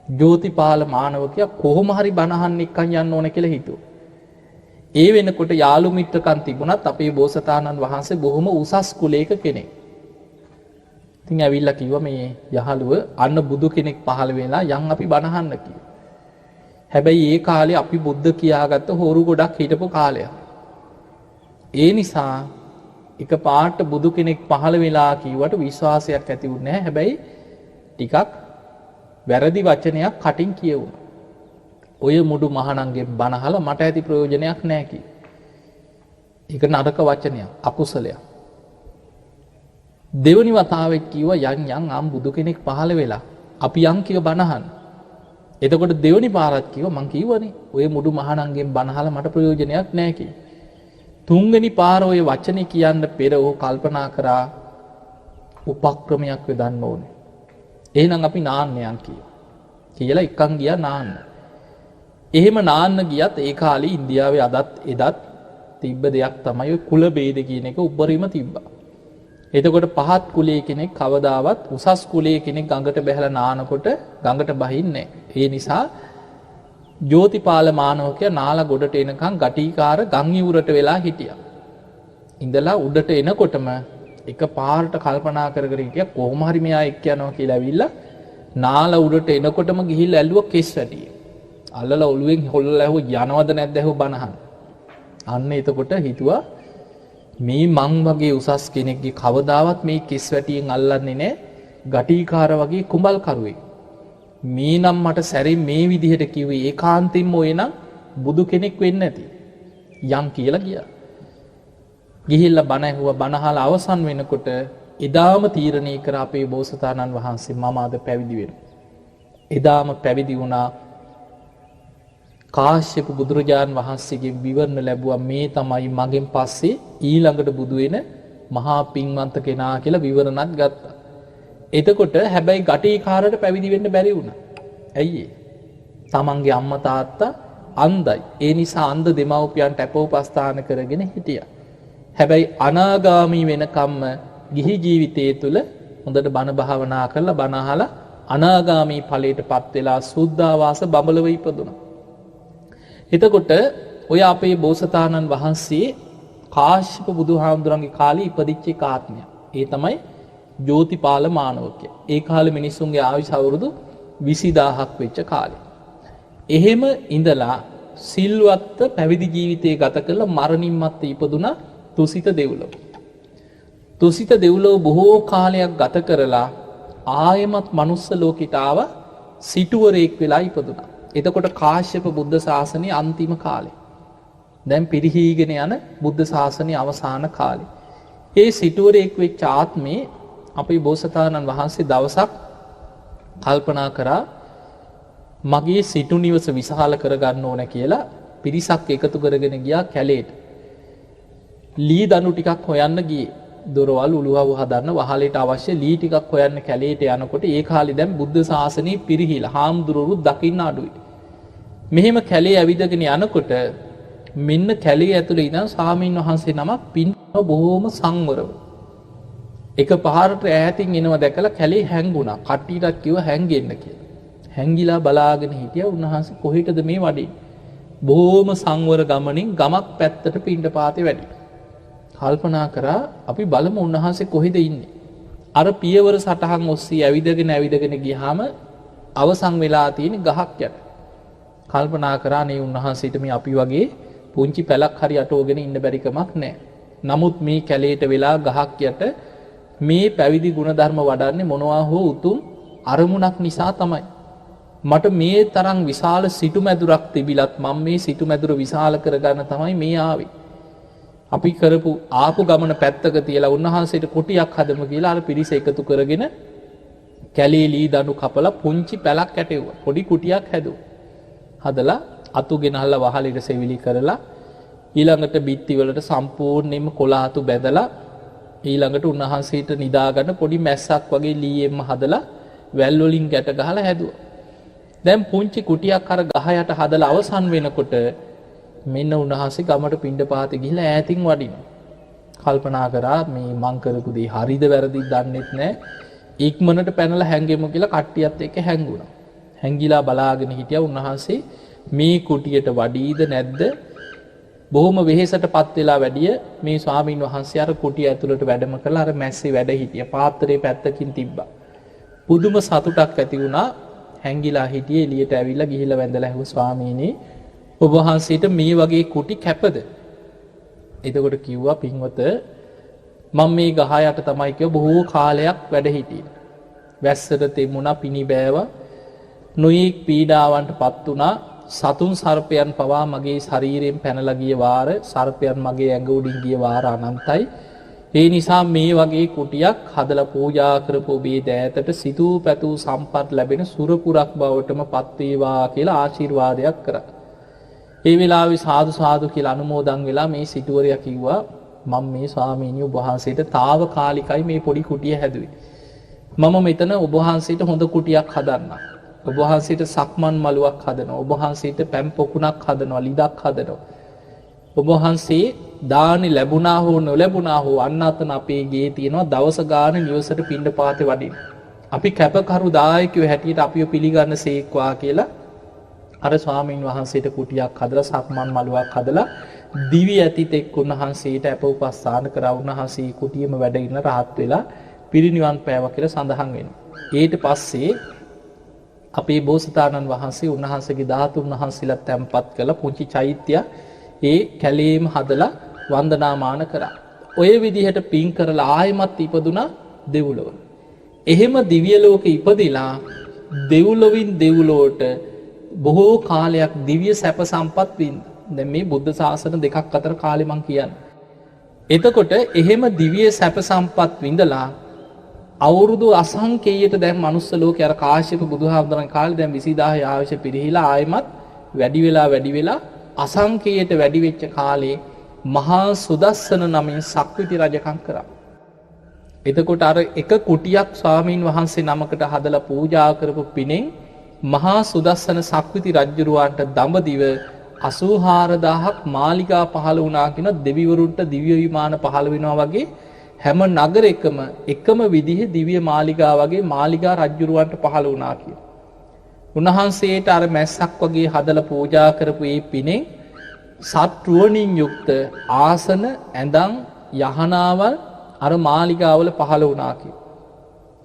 ජෝතිපාල මානවකයා කොහොම හරි බණහන් එක්කන් යන්න ඕන කියලා හිතුවා. ඒ වෙනකොට යාළු මිත්‍රකම් තිබුණත් අපේ බෝසතාණන් වහන්සේ බොහොම උසස් කුලයක කෙනෙක්. ඉතින් ඇවිල්ලා කිව්වා මේ යහළුව අන්න බුදු කෙනෙක් පහළ වෙලා යන් අපි බණහන්න කියලා. හැබැයි ඒ කාලේ අපි බුද්ධ කියාගත්ත හොරු ගොඩක් හිටපු කාලයක්. ඒ නිසා එක පාට බුදු කෙනෙක් පහළ වෙලා කිව්වට විශ්වාසයක් ඇති වුණේ නැහැ. හැබැයි ටිකක් වැරදි වචනයක් කටින් කියවුණා. ඔය මුඩු මහණන්ගේ බණහල මට ඇති ප්‍රයෝජනයක් නැහැ කි. ඒක නරක වචනයක්, අකුසලයක්. දෙවනි වතාවෙත් කිව්වා යන් ආම් බුදු කෙනෙක් පහළ වෙලා අපි යන් කිව බණහන්. එතකොට දෙවනි පාරත් කිව්වා මං කිව්වනේ ඔය මුඩු මහණන්ගෙන් බණහල මට ප්‍රයෝජනයක් නැහැ කි. තුන්වෙනි පාර ඔය වචනේ කියන්න පෙර ਉਹ කල්පනා කරා උපක්‍රමයක් යොදන්න ඕනේ. එහෙනම් අපි නාන්න යන් කියලා එකන් ගියා නාන්න. එහෙම නාන්න ගියත් ඒ කාලේ ඉන්දියාවේ අදත් එදත් තිබ්බ දෙයක් තමයි ඔය කුල ભેද කියන එක උඩරිම තිබ්බා. එතකොට පහත් කුලයේ කෙනෙක් කවදාවත් උසස් කුලයේ කෙනෙක් ගඟට බැහැලා නානකොට ගඟට බහින්නේ නැහැ. ඒ නිසා ජෝතිපාල මානවකයා නාලා ගොඩට එනකන් ගටිකාර ගම් ඉවුරට වෙලා හිටියා. ඉඳලා උඩට එනකොටම එක පාරට කල්පනා කර කර හිටියා කොහොම හරි මෙයා එක්ක යනවා කියලා ඇවිල්ලා නාලා උඩට එනකොටම ගිහිල්ලා ඇල්ලුවා කෙස් වැටිය. අල්ලලා ඔළුවෙන් හොල්ලලා ඇහුවා යනවද නැද්ද ඇහුවා බනහන්. අන්න එතකොට හිතුවා මේ මං වගේ උසස් කෙනෙක්ගේ කවදාවත් මේ කෙස් වැටියෙන් අල්ලන්නේ නැහැ ගටිකාර වගේ කුඹල් කරුවෙක්. මේ නම් මට සැරින් මේ විදිහට කිව්වේ ඒකාන්තයෙන්ම ඔය නම් බුදු කෙනෙක් වෙන්න ඇති. යන් කියලා ගියා. ගිහිල්ලා බණ ඇහුවා බණ අහලා අවසන් වෙනකොට එදාම තීරණය කර අපේ බෝසතාණන් වහන්සේ මම අද පැවිදි වෙනවා. එදාම පැවිදි වුණා. කාශ්‍යප බුදුරජාන් වහන්සේගෙන් විවරණ ලැබුවා මේ තමයි මගෙන් පස්සේ ඊළඟට බුදු වෙන මහා පින්වන්ත කෙනා කියලා විවරණත් ගත්තා. එතකොට හැබැයි ගටිකාරට පැවිදි වෙන්න බැරි වුණා. ඇයි ඒ? තමන්ගේ අම්මා තාත්තා අන්ධයි. ඒ නිසා අන්ධ දෙමව්පියන්ට අපෝපස්ථාන කරගෙන හිටියා. හැබැයි අනාගාමී වෙනකම්ම ගිහි ජීවිතයේ තුල හොඳට බණ භාවනා කරලා බණ අහලා අනාගාමී ඵලයටපත් වෙලා සුද්ධාවාස බඹලව ඉපදුණා. එතකොට ඔය අපේ බෝසතාණන් වහන්සේ කාශ්‍යප බුදුහාමුදුරන්ගේ කාලේ ඉපදිච්ච ආත්මය. ඒ තමයි ජෝතිපාල මානවකය. ඒ කාලේ මිනිස්සුන්ගේ ආයුෂ අවුරුදු 20000ක් වෙච්ච කාලේ. එහෙම ඉඳලා සිල්වත් පැවිදි ජීවිතය ගත කරලා මරණින් මත්තේ ඉපදුනා තුසිත දෙව්ලොව. තුසිත දෙව්ලොව බොහෝ කාලයක් ගත කරලා ආයමත් මනුස්ස ලෝකෙට ආව සිටුවරයෙක් වෙලා ඉපදුනා. එතකොට කාශ්‍යප බුද්ධ ශාසනයේ අන්තිම කාලේ. දැන් පිරිහීගෙන යන බුද්ධ ශාසනයේ අවසාන කාලේ. ඒ සිටුවරයෙක් වෙච්ච ආත්මේ අපේ බෝසතාණන් වහන්සේ දවසක් කල්පනා කරා මගේ සිටු නිවස විශාල කරගන්න ඕන කියලා පිරිසක් එකතු කරගෙන ගියා කැලේට. ලී දනු ටිකක් හොයන්න ගියේ. දොරවල් උළුවව හදන්න වහලට අවශ්‍ය ලී ටිකක් හොයන්න කැලේට යනකොට ඒ කාලේ දැන් බුද්ධ ශාසනය පිරිහිලා හාමුදුරුවෝ දකින්න අඩුයි. මෙහෙම කැලේ ඇවිදගෙන යනකොට මෙන්න කැලේ ඇතුලේ ඉඳන් ස්වාමීන් වහන්සේ නමක් පින්නව බොහොම සංවරව. එක පාරට ඈතින් එනවා දැකලා කැලේ හැංගුණා. කට්ටියටත් කිව්වා හැංගෙන්න කියලා. හැංගිලා බලාගෙන හිටියා උන්වහන්සේ කොහෙටද මේ වඩින්නේ. බොහොම සංවර ගමනින් ගමක් පැත්තට පිණ්ඩපාතේ වැඩි. කල්පනා කරා අපි බලමු උන්වහන්සේ කොහෙද ඉන්නේ. අර පියවර සටහන් ඔස්සේ ඇවිදගෙන ගියාම අවසන් වෙලා තියෙන ගහක් යට. කල්පනා කරා නේ උන්වහන්සේට මේ අපි වගේ පුංචි පැලක් හරි අටවගෙන ඉන්න බැරි කමක් නැහැ. නමුත් මේ කැලේට වෙලා ගහක් යට මේ පැවිදි ගුණධර්ම වඩන්නේ මොනවා හෝ උතුම් අරමුණක් නිසා තමයි. මට මේ තරම් විශාල සිටුමැදුරක් තිබිලත් මම මේ සිටුමැදුර විශාල කරගන්න තමයි මේ ආවේ. අපි කරපු ආපු ගමන පැත්තක තියලා උන්වහන්සේට කුටියක් හදමු කියලා අර පිරිස එකතු කරගෙන කැලේ ලී දඬු කපලා පුංචි පැලක් ඇටෙව්වා. පොඩි කුටියක් හැදුවා. හදලා අතු ගෙනහල්ලා වහලෙට සෙවිලි කරලා ඊළඟට බිත්ති වලට සම්පූර්ණයෙන්ම කොළ අතු බැඳලා ඊළඟට උන්වහන්සේට නිදා ගන්න පොඩි මැස්සක් වගේ ලීයෙන්ම හදලා වැල් වලින් ගැට ගහලා හැදුවා. දැන් පුංචි කුටියක් අර ගහ යට හදලා අවසන් වෙනකොට මෙන්න උන්වහන්සේ ගමට පිණ්ඩපාතේ ගිහිල්ලා ඈතින් වඩිනවා. කල්පනා කරා මේ මං කරපු දේ හරිද වැරදිද දන්නෙත් නැහැ. ඉක්මනට පැනලා හැංගෙමු කියලා කට්ටියත් එක්ක හැංගුණා. හැංගිලා බලාගෙන හිටියා උන්වහන්සේ මේ කුටියට වඩීද නැද්ද? බොහොම වෙහෙසටපත් වෙලා වැඩිය මේ ස්වාමීන් වහන්සේ අර කුටිය ඇතුළට වැඩම කරලා අර මැස්සේ වැඩ හිටියා. පාත්‍රේ පැත්තකින් තිබ්බා. පුදුම සතුටක් ඇති වුණා. හැංගිලා හිටියේ එළියට ඇවිල්ලා ගිහිල්ලා වැඳලා ඇහුවා ස්වාමීනි ඔබ වහන්සේට මේ වගේ කුටි කැපද? එතකොට කිව්වා පින්වත මම මේ ගහ යට තමයි කිව්ව බොහෝ කාලයක් වැඩ හිටියේ. වැස්සට තෙමුණා පිණි බෑවා. නොයෙක් පීඩාවන්ටපත් වුණා. සතුන් සර්පයන් පවා මගේ ශරීරයෙන් පැනලා ගිය වාර සර්පයන් මගේ ඇඟ උඩින් ගිය වාර අනන්තයි. ඒ නිසා මේ වගේ කුටියක් හදලා පූජා කරපු ඔබේ දෑතට සිතූ පැතූ සම්පත් ලැබෙන සුරපුරක් බවටම පත් වේවා කියලා ආශිර්වාදයක් කරා. ඒ වෙලාවේ සාදු සාදු කියලා අනුමෝදන් වෙලා මේ සිටුවරයා කිව්වා මම මේ ස්වාමීනි ඔබ වහන්සේට తాවකාලිකයි මේ පොඩි කුටිය හැදුවේ. මම මෙතන ඔබ වහන්සේට හොඳ කුටියක් හදන්නම්. ඔබ වහන්සේට සක්මන් මළුවක් හදනවා. ඔබ වහන්සේට පැම් පොකුණක් හදනවා, ලිදක් හදනවා. ඔබ වහන්සේ දානි ලැබුණා හෝ නොලැබුණා හෝ අන්න අතන අපේ ගේ තියෙනවා දවස ගාන නිවසට පිණ්ඩපාතේ වඩින්න. අපි කැපකරු දායකයෝ හැටියට අපිව පිළිගන්න සේක්වා කියලා අර ස්වාමීන් වහන්සේට කුටියක් හදලා සක්මන් මළුවක් හදලා දිවි ඇතිතෙක් උන්වහන්සේට අප උපස්ථාන කරා. උන්වහන්සේ කුටියේම වැඩ ඉන්න රහත් වෙලා පිරිනිවන් පෑවා කියලා සඳහන් වෙනවා. ඊට පස්සේ අපේ බෝසතාණන් වහන්සේ උන්වහන්සේගේ ධාතුන් වහන්සේලා තැන්පත් කළ පුංචි චෛත්‍ය ඒ කැලේම හදලා වන්දනාමාන කරා. ඔය විදිහට පින් කරලා ආයෙමත් ඉපදුනා දෙව්ලොව. එහෙම දිව්‍ය ලෝකෙ ඉපදිලා දෙව්ලොවින් දෙව්ලොවට බොහෝ කාලයක් දිව්‍ය සැප සම්පත් වින්දා. දැන් මේ බුද්ධ ශාසන දෙකක් අතර කාලෙ මං කියන්නේ. එතකොට එහෙම දිව්‍ය සැප සම්පත් විඳලා අවුරුදු අසංකේයයට දැන් මනුස්ස ලෝකේ අර කාශ්‍යප බුදුහාමුදුරන් කාලේ දැන් 20000 ආයුෂ පිරිහිලා ආයෙමත් වැඩි වෙලා අසංකේයයට වැඩි වෙච්ච කාලේ මහා සුදස්සන නමින් සක්විති රජකම් කරා. එතකොට අර එක කුටියක් ස්වාමීන් වහන්සේ නමකට හදලා පූජා කරපු පිනෙන් මහා සුදස්සන සක්විති රජුරවන්ට දඹදිව 84000ක් මාලිගා පහළ වුණා කියන දෙවිවරුන්ට දිව්‍ය විමාන පහළ වෙනවා වගේ හැම නගරයකම එකම විදිහේ දිව්‍ය මාලිගා වගේ මාලිගා රජුරවන්ට පහළ වුණා කියන. උන්වහන්සේට අර මැස්සක් වගේ හදලා පූජා කරපු මේ පිනෙන් සත්රුවණින් යුක්ත ආසන ඇඳන් යහනාවල් අර මාලිගාවල පහළ වුණා කියන.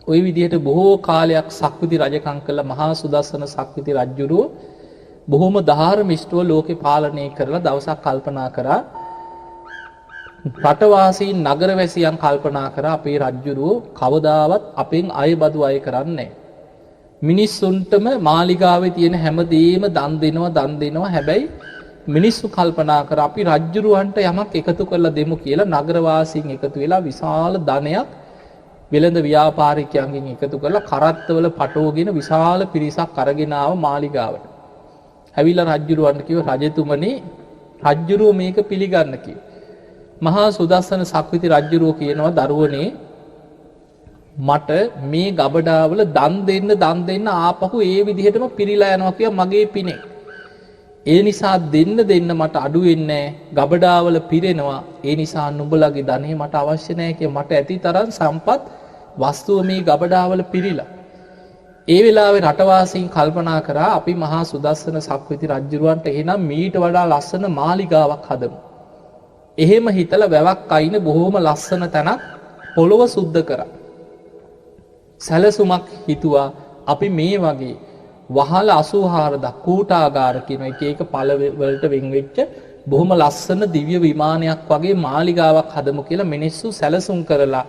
ওই විදිහට බොහෝ කාලයක් සක්විති රජකම් කළ මහා සුදස්සන සක්විති රජුරුව බොහොම ධාර්මිෂ්ඨව ලෝකේ පාලනය කරලා දවසක් කල්පනා කරා රටවාසීන් නගරවැසියන් කල්පනා කරා අපේ රජුරුව කවදාවත් අපෙන් අයබදු අය කරන්නේ මිනිස්සුන්ටම මාලිගාවේ තියෙන හැමදේම දන් දෙනවා හැබැයි මිනිස්සු කල්පනා කර අපි රජුරුවන්ට යමක් එකතු කරලා දෙමු කියලා නගරවාසීන් එකතු වෙලා විශාල ධනයක් වෙළඳ ව්‍යාපාරිකයන්ගෙන් එකතු කරලා කරත්තවල පටවගෙන විශාල පිරිසක් අරගෙන ආව මාලිගාවට. ඇවිල්ලා රජුරුවන්ට කිව්වා රජතුමනි රජුරුව මේක පිළිගන්න කිව්වා. මහා සුදස්සන සක්විති රජුරුව කියනවා දරුවනේ මට මේ ගබඩාවල දන් දෙන්න ආපහු ඒ විදිහටම පිරීලා යනවා කියලා මගේ පිනේ. ඒ නිසා දෙන්න මට අඩු වෙන්නේ ගබඩාවල පිරෙනවා. ඒ නිසා නුඹලගේ ධනෙ මට අවශ්‍ය නැහැ කිය මට ඇති තරම් සම්පත් වස්තුව මේ ගබඩාවල පිරීලා. ඒ වෙලාවේ රටවාසීන් කල්පනා කරා අපි මහා සුදස්සන සක්විති රජුරවන්ට එහෙනම් මීට වඩා ලස්සන මාලිගාවක් හදමු. එහෙම හිතලා වැවක් අයින බොහොම ලස්සන තැනක් පොළොව සුද්ධ කරා. සැලසුමක් හිතුවා අපි මේ වගේ වහල 84 කූටාගාර කියන එක පළවලට වෙන් වෙච්ච බොහොම ලස්සන දිව්‍ය විමානයක් වගේ මාලිගාවක් හදමු කියලා මිනිස්සු සැලසුම් කරලා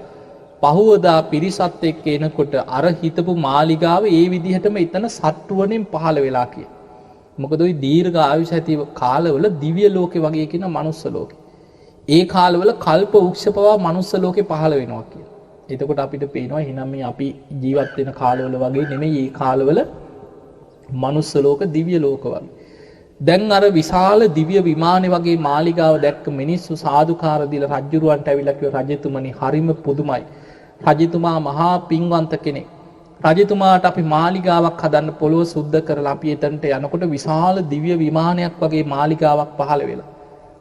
පහවදා පිරිසත් එක්ක එනකොට අර හිතපු මාලිගාව ඒ විදිහටම එතන සත්රුවණෙන් පහළ වෙලා කිය. මොකද ওই දීර්ඝ ආයුෂ ඇති කාලවල දිව්‍ය ලෝකේ වගේ කියන මනුස්ස ලෝකේ. ඒ කාලවල කල්ප වෘක්ෂ පවා මනුස්ස ලෝකේ පහළ වෙනවා කියලා. එතකොට අපිට පේනවා එහෙනම් මේ අපි ජීවත් වෙන කාලවල වගේ නෙමෙයි මේ කාලවල මනුස්ස ලෝක දිව්‍ය ලෝක වගේ. දැන් අර විශාල දිව්‍ය විමානේ වගේ මාලිගාව දැක්ක මිනිස්සු සාදුකාර දීලා රජුරවන්ට ඇවිල්ලා කිව්වා රජතුමනි හරිම පුදුමයි. රජතුමා මහා පින්වන්ත කෙනෙක්. රජතුමාට අපි මාලිගාවක් හදන්න පොළොව සුද්ධ කරලා අපි එතනට යනකොට විශාල දිව්‍ය විමානයක් වගේ මාලිගාවක් පහළ වෙලා.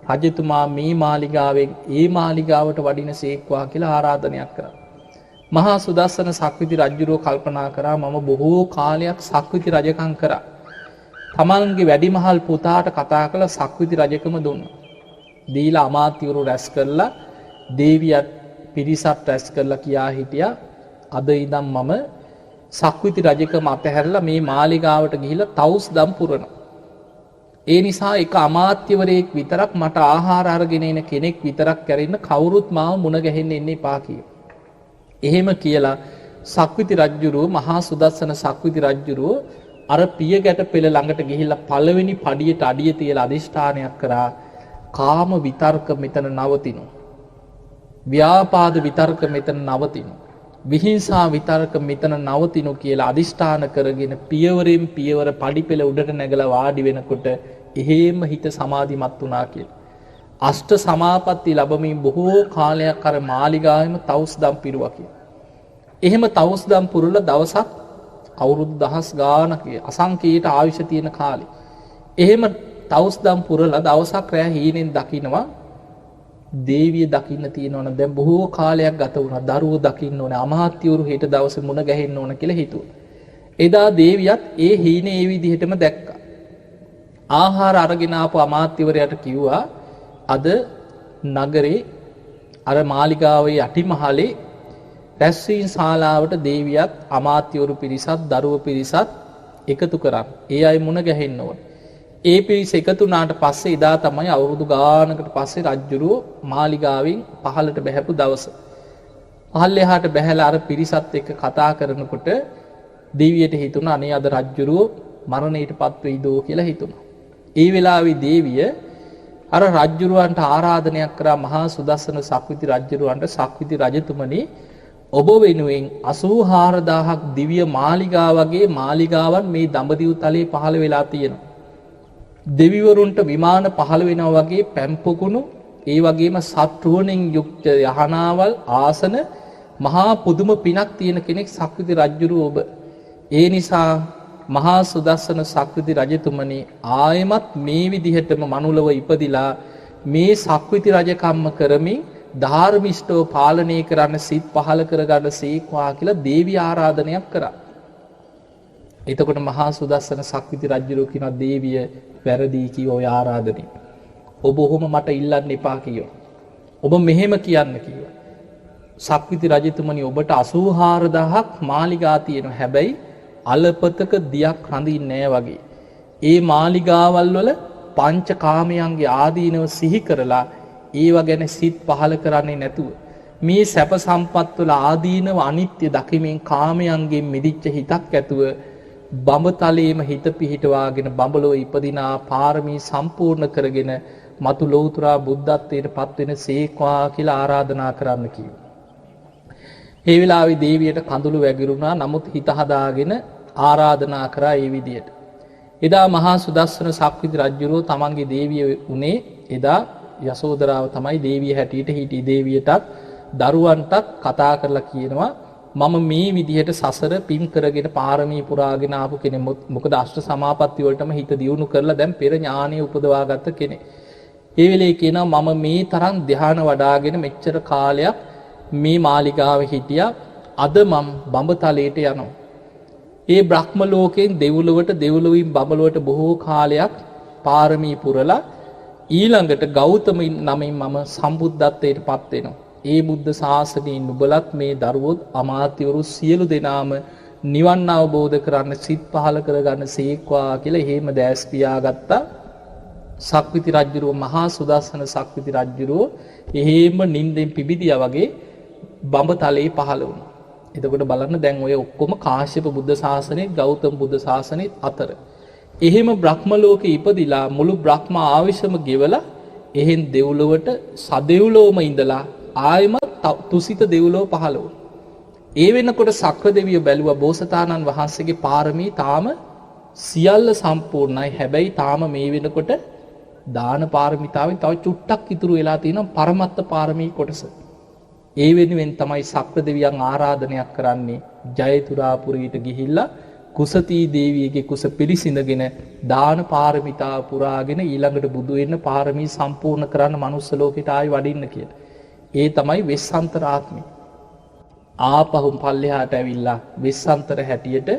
රජතුමා මේ මාලිගාවෙන් ඒ මාලිගාවට වඩින සේක්වා කියලා ආරාධනයක් කරා. මහා සුදස්සන සක්විති රජුරෝ කල්පනා කරා මම බොහෝ කාලයක් සක්විති රජකම් කරා. තමන්ගේ වැඩිමහල් පුතාට කතා කළ සක්විති රජකම දුන්නා. දීලා අමාත්‍යවරු රැස් කරලා දේවියත් පිරිසත් රැස් කරලා කියා හිටියා අද ඉඳන් මම සක්විති රජකම අතහැරලා මේ මාලිගාවට ගිහිල්ලා තවුස් දම් පුරනවා. ඒ නිසා එක අමාත්‍යවරයෙක් විතරක් මට ආහාර අරගෙන එන කෙනෙක් විතරක් කැරෙන්න කවුරුත් මාව මුණ ගැහෙන්න එන්න එපා කියලා. එහෙම කියලා සක්විති රජුරුව මහා සුදස්සන සක්විති රජුරුව අර පිය ගැට පෙළ ළඟට ගිහිල්ලා පළවෙනි පඩියට අඩිය තියලා අදිෂ්ඨානයක් කරා කාම විතර්ක මෙතන නවතිනවා. ව්‍යාපාද විතර්ක මෙතන නවතිනවා. විහිංසා විතර්ක මෙතන නවතිනු කියලා අදිෂ්ඨාන කරගෙන පියවරෙන් පියවර පඩි පෙළ උඩට නැගලා වාඩි වෙනකොට එහෙම හිත සමාධිමත් වුණා කියලා. අෂ්ට සමාපatti ලැබමින් බොහෝ කාලයක් අර මාලිගාවෙම තවුස් දම් පිරුවා කියලා. එහෙම තවුස් දම් පුරලා දවසක් අවුරුදු දහස් ගානක අසංකේයට ආයුෂ තියෙන කාලේ. එහෙම තවුස්දම් පුරලා දවසක් රෑ හීනෙන් දකින්නවා දේවිය දකින්න තියෙනවනේ දැන් බොහෝ කාලයක් ගත වුණා. දරුවෝ දකින්න ඕනේ, අමාත්‍යවරු හෙට දවසේ මුණ ගැහෙන්න ඕන කියලා හිතුවා. එදා දේවියත් ඒ හීනේ ඒ විදිහටම දැක්කා. ආහාර අරගෙන ආපු අමාත්‍යවරයාට කිව්වා අද නගරේ අර මාලිගාවේ යටිමහලේ රැස්වීම් ශාලාවට දේවියත් අමාත්‍යවරු පිරිසත් දරුවෝ පිරිසත් එකතු කරන්. ඒ අය මුණ ගැහෙන්න ඕන. ඒ පිරිස එකතු වුණාට පස්සේ එදා තමයි අවුරුදු ගානකට පස්සේ රජුරෝ මාලිගාවෙන් පහළට බැහැපු දවස. පහළ එහාට බැහැලා අර පිරිසත් එක්ක කතා කරනකොට දේවියට හිතුණා අනේ අද රජුරෝ මරණයටපත් වෙයිදෝ කියලා හිතුණා. ඒ වෙලාවේ දේවිය අර රජුරවන්ට ආරාධනයක් කරා මහා සුදස්සන සක්විති රජුරවන්ට සක්විති රජතුමනි ඔබ වෙනුවෙන් 84000ක් දිව්‍ය මාලිගා වගේ මාලිගාවන් මේ දඹදිව් තලයේ පහළ වෙලා තියෙනවා. දෙවිවරුන්ට විමාන පහළ වෙනවා වගේ පැම්පොකුණු ඒ වගේම සත්රුවණෙන් යුක්ත යහනාවල් ආසන මහා පුදුම පිනක් තියෙන කෙනෙක් සක්විති රජුරු ඔබ. ඒ නිසා මහා සුදස්සන සක්විති රජතුමනි ආයමත් මේ විදිහටම මනුලව ඉපදිලා මේ සක්විති රජකම්ම කරමින් ධාර්මිෂ්ඨව පාලනය කරන්න සිත් පහළ කරගන්න සීක්වා කියලා දේවී ආරාධනයක් කරා. එතකොට මහා සුදස්සන සක්විති රජුරෝ කියන දේවිය වැරදි කී ඔය ආරාධනෙ. ඔබ ඔහොම මට ඉල්ලන්න එපා කියෝ. ඔබ මෙහෙම කියන්න කිව්වා. සක්විති රජතුමනි ඔබට 84000ක් මාලිගා තියෙනවා. හැබැයි අලපතක දියක් රඳින්නේ නැහැ වගේ. ඒ මාලිගාවල් වල පංචකාමයන්ගේ ආදීනව සිහි කරලා ඒව ගැන සිත් පහළ කරන්නේ නැතුව මේ සැප සම්පත් වල ආදීනව අනිත්‍ය දකිමින් කාමයන්ගෙන් මිදිච්ච හිතක් ඇතුව බඹතලයේම හිත පිහිටවාගෙන බඹලෝ ඉපදිනා පාරමී සම්පූර්ණ කරගෙන මතු ලෞතුරා බුද්ධත්වයට පත්වෙන සේක්වා කියලා ආරාධනා කරන්න කිව්වා. ඒ වෙලාවේ දේවියට කඳුළු වැగిරුණා. නමුත් හිත හදාගෙන ආරාධනා කරා ඒ විදියට. එදා මහා සුදස්සන සක්විති රජුරෝ තමන්ගේ දේවිය උනේ එදා යසෝදරාව තමයි දේවිය හැටියට හිටියේ. දේවියටත් දරුවන්ටත් කතා කරලා කියනවා මම මේ විදිහට සසර පින් කරගෙන පාරමී පුරාගෙන ආපු කෙනෙක්. මොකද අෂ්ට සමාපatti වලටම හිත දියුණු කරලා දැන් පෙර ඥානෙ උපදවාගත්ත කෙනෙක්. ඒ වෙලේ කියනවා මම මේ තරම් ධ්‍යාන වඩාගෙන මෙච්චර කාලයක් මේ මාලිගාවේ හිටියා. අද මම බඹතලයට යනවා. ඒ බ්‍රහ්ම ලෝකයෙන් දෙව්ලොවට දෙව්ලොවින් බඹලොවට බොහෝ කාලයක් පාරමී පුරලා ඊළඟට ගෞතම නමින් මම සම්බුද්ධත්වයට පත් වෙනවා. ඒ බුද්ධ ශාසනයෙන් නුඹලත් මේ දරුවොත් අමාත්‍යවරු සියලු දෙනාම නිවන් අවබෝධ කරන්න සිත් පහළ කරගන්න සීක්වා කියලා එහෙම දැස් පියාගත්තා. සක්විති රජුරෝ මහා සුදස්සන සක්විති රජුරෝ එහෙම නිින්දෙන් පිබිදියා වගේ බඹතලයේ පහළ වුණා. එතකොට බලන්න දැන් ඔය ඔක්කොම කාශ්‍යප බුද්ධ ශාසනයේ ගෞතම බුද්ධ ශාසනයේ අතර. එහෙම බ්‍රහ්ම ලෝකේ ඉපදිලා මුළු බ්‍රහ්ම ආවිෂම ගෙවලා එහෙන් දෙව්ලොවට සදෙව්ලොවම ඉඳලා ආයමත් තුසිත දෙව්ලොව පහළ වුණා. ඒ වෙනකොට සක්‍ර දෙවියෝ බැලුවා බෝසතාණන් වහන්සේගේ පාරමී තාම සියල්ල සම්පූර්ණයි. හැබැයි තාම මේ වෙනකොට දාන පාරමිතාවෙන් තව චුට්ටක් ඉතුරු වෙලා තියෙනවා පරමත්ත පාරමී කොටස. ඒ වෙනුවෙන් තමයි සක්‍ර දෙවියන් ආරාධනයක් කරන්නේ ජයතුරාපුරයට ගිහිල්ලා කුසතී දේවියගේ කුස පිළිසිඳගෙන දාන පාරමිතා පුරාගෙන ඊළඟට බුදු වෙන්න පාරමී සම්පූර්ණ කරන්න මනුස්ස ලෝකෙට ආයි වඩින්න කියලා. ඒ තමයි වෙස්සන්තර ආත්මය. ආපහු පල්ලෙහාට ඇවිල්ලා වෙස්සන්තර හැටියට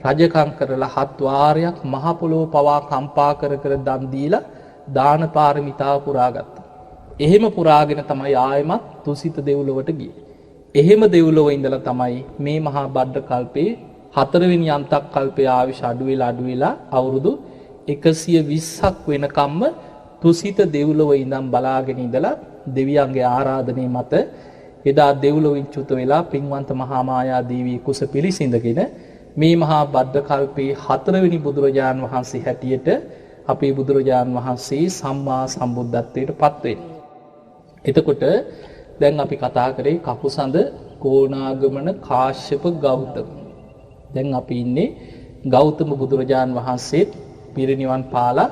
රජකම් කරලා 7 වාරයක් මහ පොළොව පවා කම්පා කර කර දන් දීලා දාන පාරමිතාව පුරාගත්තා. එහෙම පුරාගෙන තමයි ආයමත් තුසිත දෙව්ලොවට ගියේ. එහෙම දෙව්ලොව ඉඳලා තමයි මේ මහා බද්ද කල්පේ 4 වෙනි අන්තක් කල්පයේ ආවිෂ අඩු වෙලා අවුරුදු 120ක් වෙනකම්ම තුසිත දෙව්ලොව ඉඳන් බලාගෙන ඉඳලා දෙවියන්ගේ ආරාධනය මත එදා දෙව්ලොවින් චුත වෙලා පින්වන්ත මහා මායා දේවී කුස පිළිසිඳගෙන මේ මහා බද්ද කල්පේ 4 වෙනි බුදුරජාන් වහන්සේ හැටියට අපේ බුදුරජාන් වහන්සේ සම්මා සම්බුද්ධත්වයට පත් වෙන්නේ. එතකොට දැන් අපි කතා කරේ කකුසඳ කෝණාගමන කාශ්‍යප ගෞතම. දැන් අපි ඉන්නේ ගෞතම බුදුරජාන් වහන්සේත් පිරිනිවන් පාලා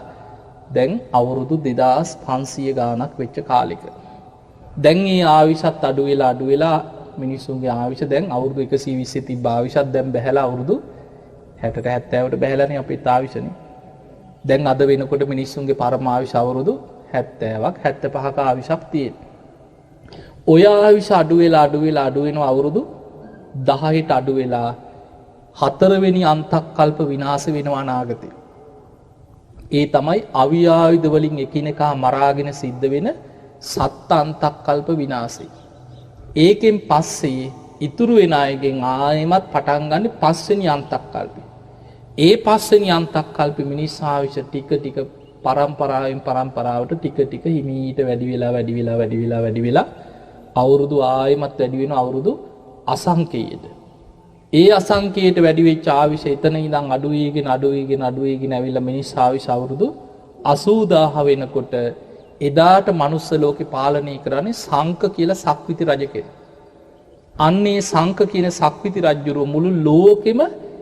දැන් අවුරුදු 2500 ගාණක් වෙච්ච කාලෙක. දැන් මේ ආවිෂත් අඩු වෙලා මිනිසුන්ගේ ආවිෂ දැන් අවුරුදු 120 තිබ්බ ආවිෂත් දැන් බැහැලා අවුරුදු 60ට 70ට බහැලානේ අපේ ආයුෂනේ. දැන් අද වෙනකොට මිනිස්සුන්ගේ පරම ආයුෂ අවුරුදු 70ක් 75ක ආයුෂක් තියෙනවා. ඔය ආයුෂ අඩු වෙන අවුරුදු 10ට අඩු වෙලා 4 වෙනි අන්තක්කල්ප විනාශ වෙනවා අනාගතේ. ඒ තමයි අවියායුධ වලින් එකිනෙකා මරාගෙන සිද්ධ වෙන සත්ත අන්තක්කල්ප විනාශය. ඒකෙන් පස්සේ ඉතුරු වෙන අයගෙන් ආයෙමත් පටන් ගන්න 5 වෙනි අන්තක්කල්පය. ඒ 5 වෙනි අන්තක්කල්ප මිනිස් ආයුෂ ටික ටික පරම්පරාවෙන් පරම්පරාවට ටික ටික හිමීට වැඩි වෙලා අවුරුදු ආයෙමත් වැඩි වෙන අවුරුදු අසංකේයද. ඒ අසංකේයට වැඩි වෙච්ච ආයුෂ එතන ඉඳන් අඩු වීගෙන ඇවිල්ලා මිනිස් ආයුෂ අවුරුදු 80000 වෙනකොට එදාට මනුස්ස ලෝකේ පාලනය කරන්නේ සංක කියලා සක්විති රජ කෙනෙක්. අන්නේ සංක කියන සක්විති රජුරුව මුළු ලෝකෙම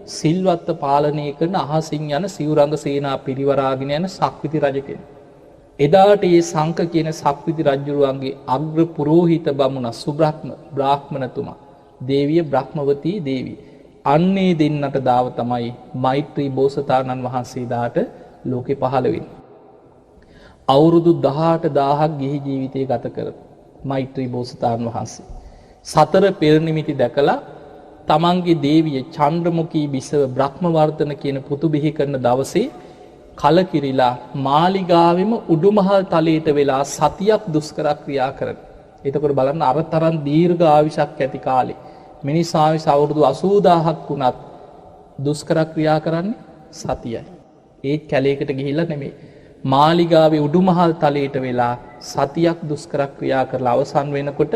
සිල්වත්ව පාලනය කරන අහසින් යන සිවුරංග සේනා පිරිවරාගෙන යන සක්විති රජ කෙනෙක්. එදාට මේ සංක කියන සක්විති රජුරුවන්ගේ අග්‍ර පුරෝහිත බමුණ සුබ්‍රහ්ම බ්‍රාහ්මණතුමා දේවිය බ්‍රහ්මවතී දේවිය. අන්නේ දෙන්නට දාව තමයි මෛත්‍රී බෝසතාණන් වහන්සේ දාට ලෝකේ පහළ වෙන්නේ. අවුරුදු 18000ක් ගිහි ජීවිතය ගත කර මෛත්‍රී බෝසතාණන් වහන්සේ සතර පෙර නිමිති දැකලා තමන්ගේ දේවිය චන්ද්‍රමුඛී බිසව බ්‍රහ්මවර්ධන කියන පුතු බිහි කරන දවසේ කලකිරිලා මාලිගාවෙම උඩුමහල් තලයට වෙලා සතියක් දුෂ්කර ක්‍රියා කරන. එතකොට බලන්න අර තරම් දීර්ඝ ආයුෂක් ඇති කාලේ මිනිස් ආයුෂ අවුරුදු 80000ක් වුණත් දුෂ්කර ක්‍රියා කරන්නේ සතියයි. ඒ කැලේකට ගිහිල්ලා නෙමෙයි. මාලිගාවේ උඩුමහල් තලයට වෙලා සතියක් දුෂ්කර ක්‍රියා කරලා අවසන් වෙනකොට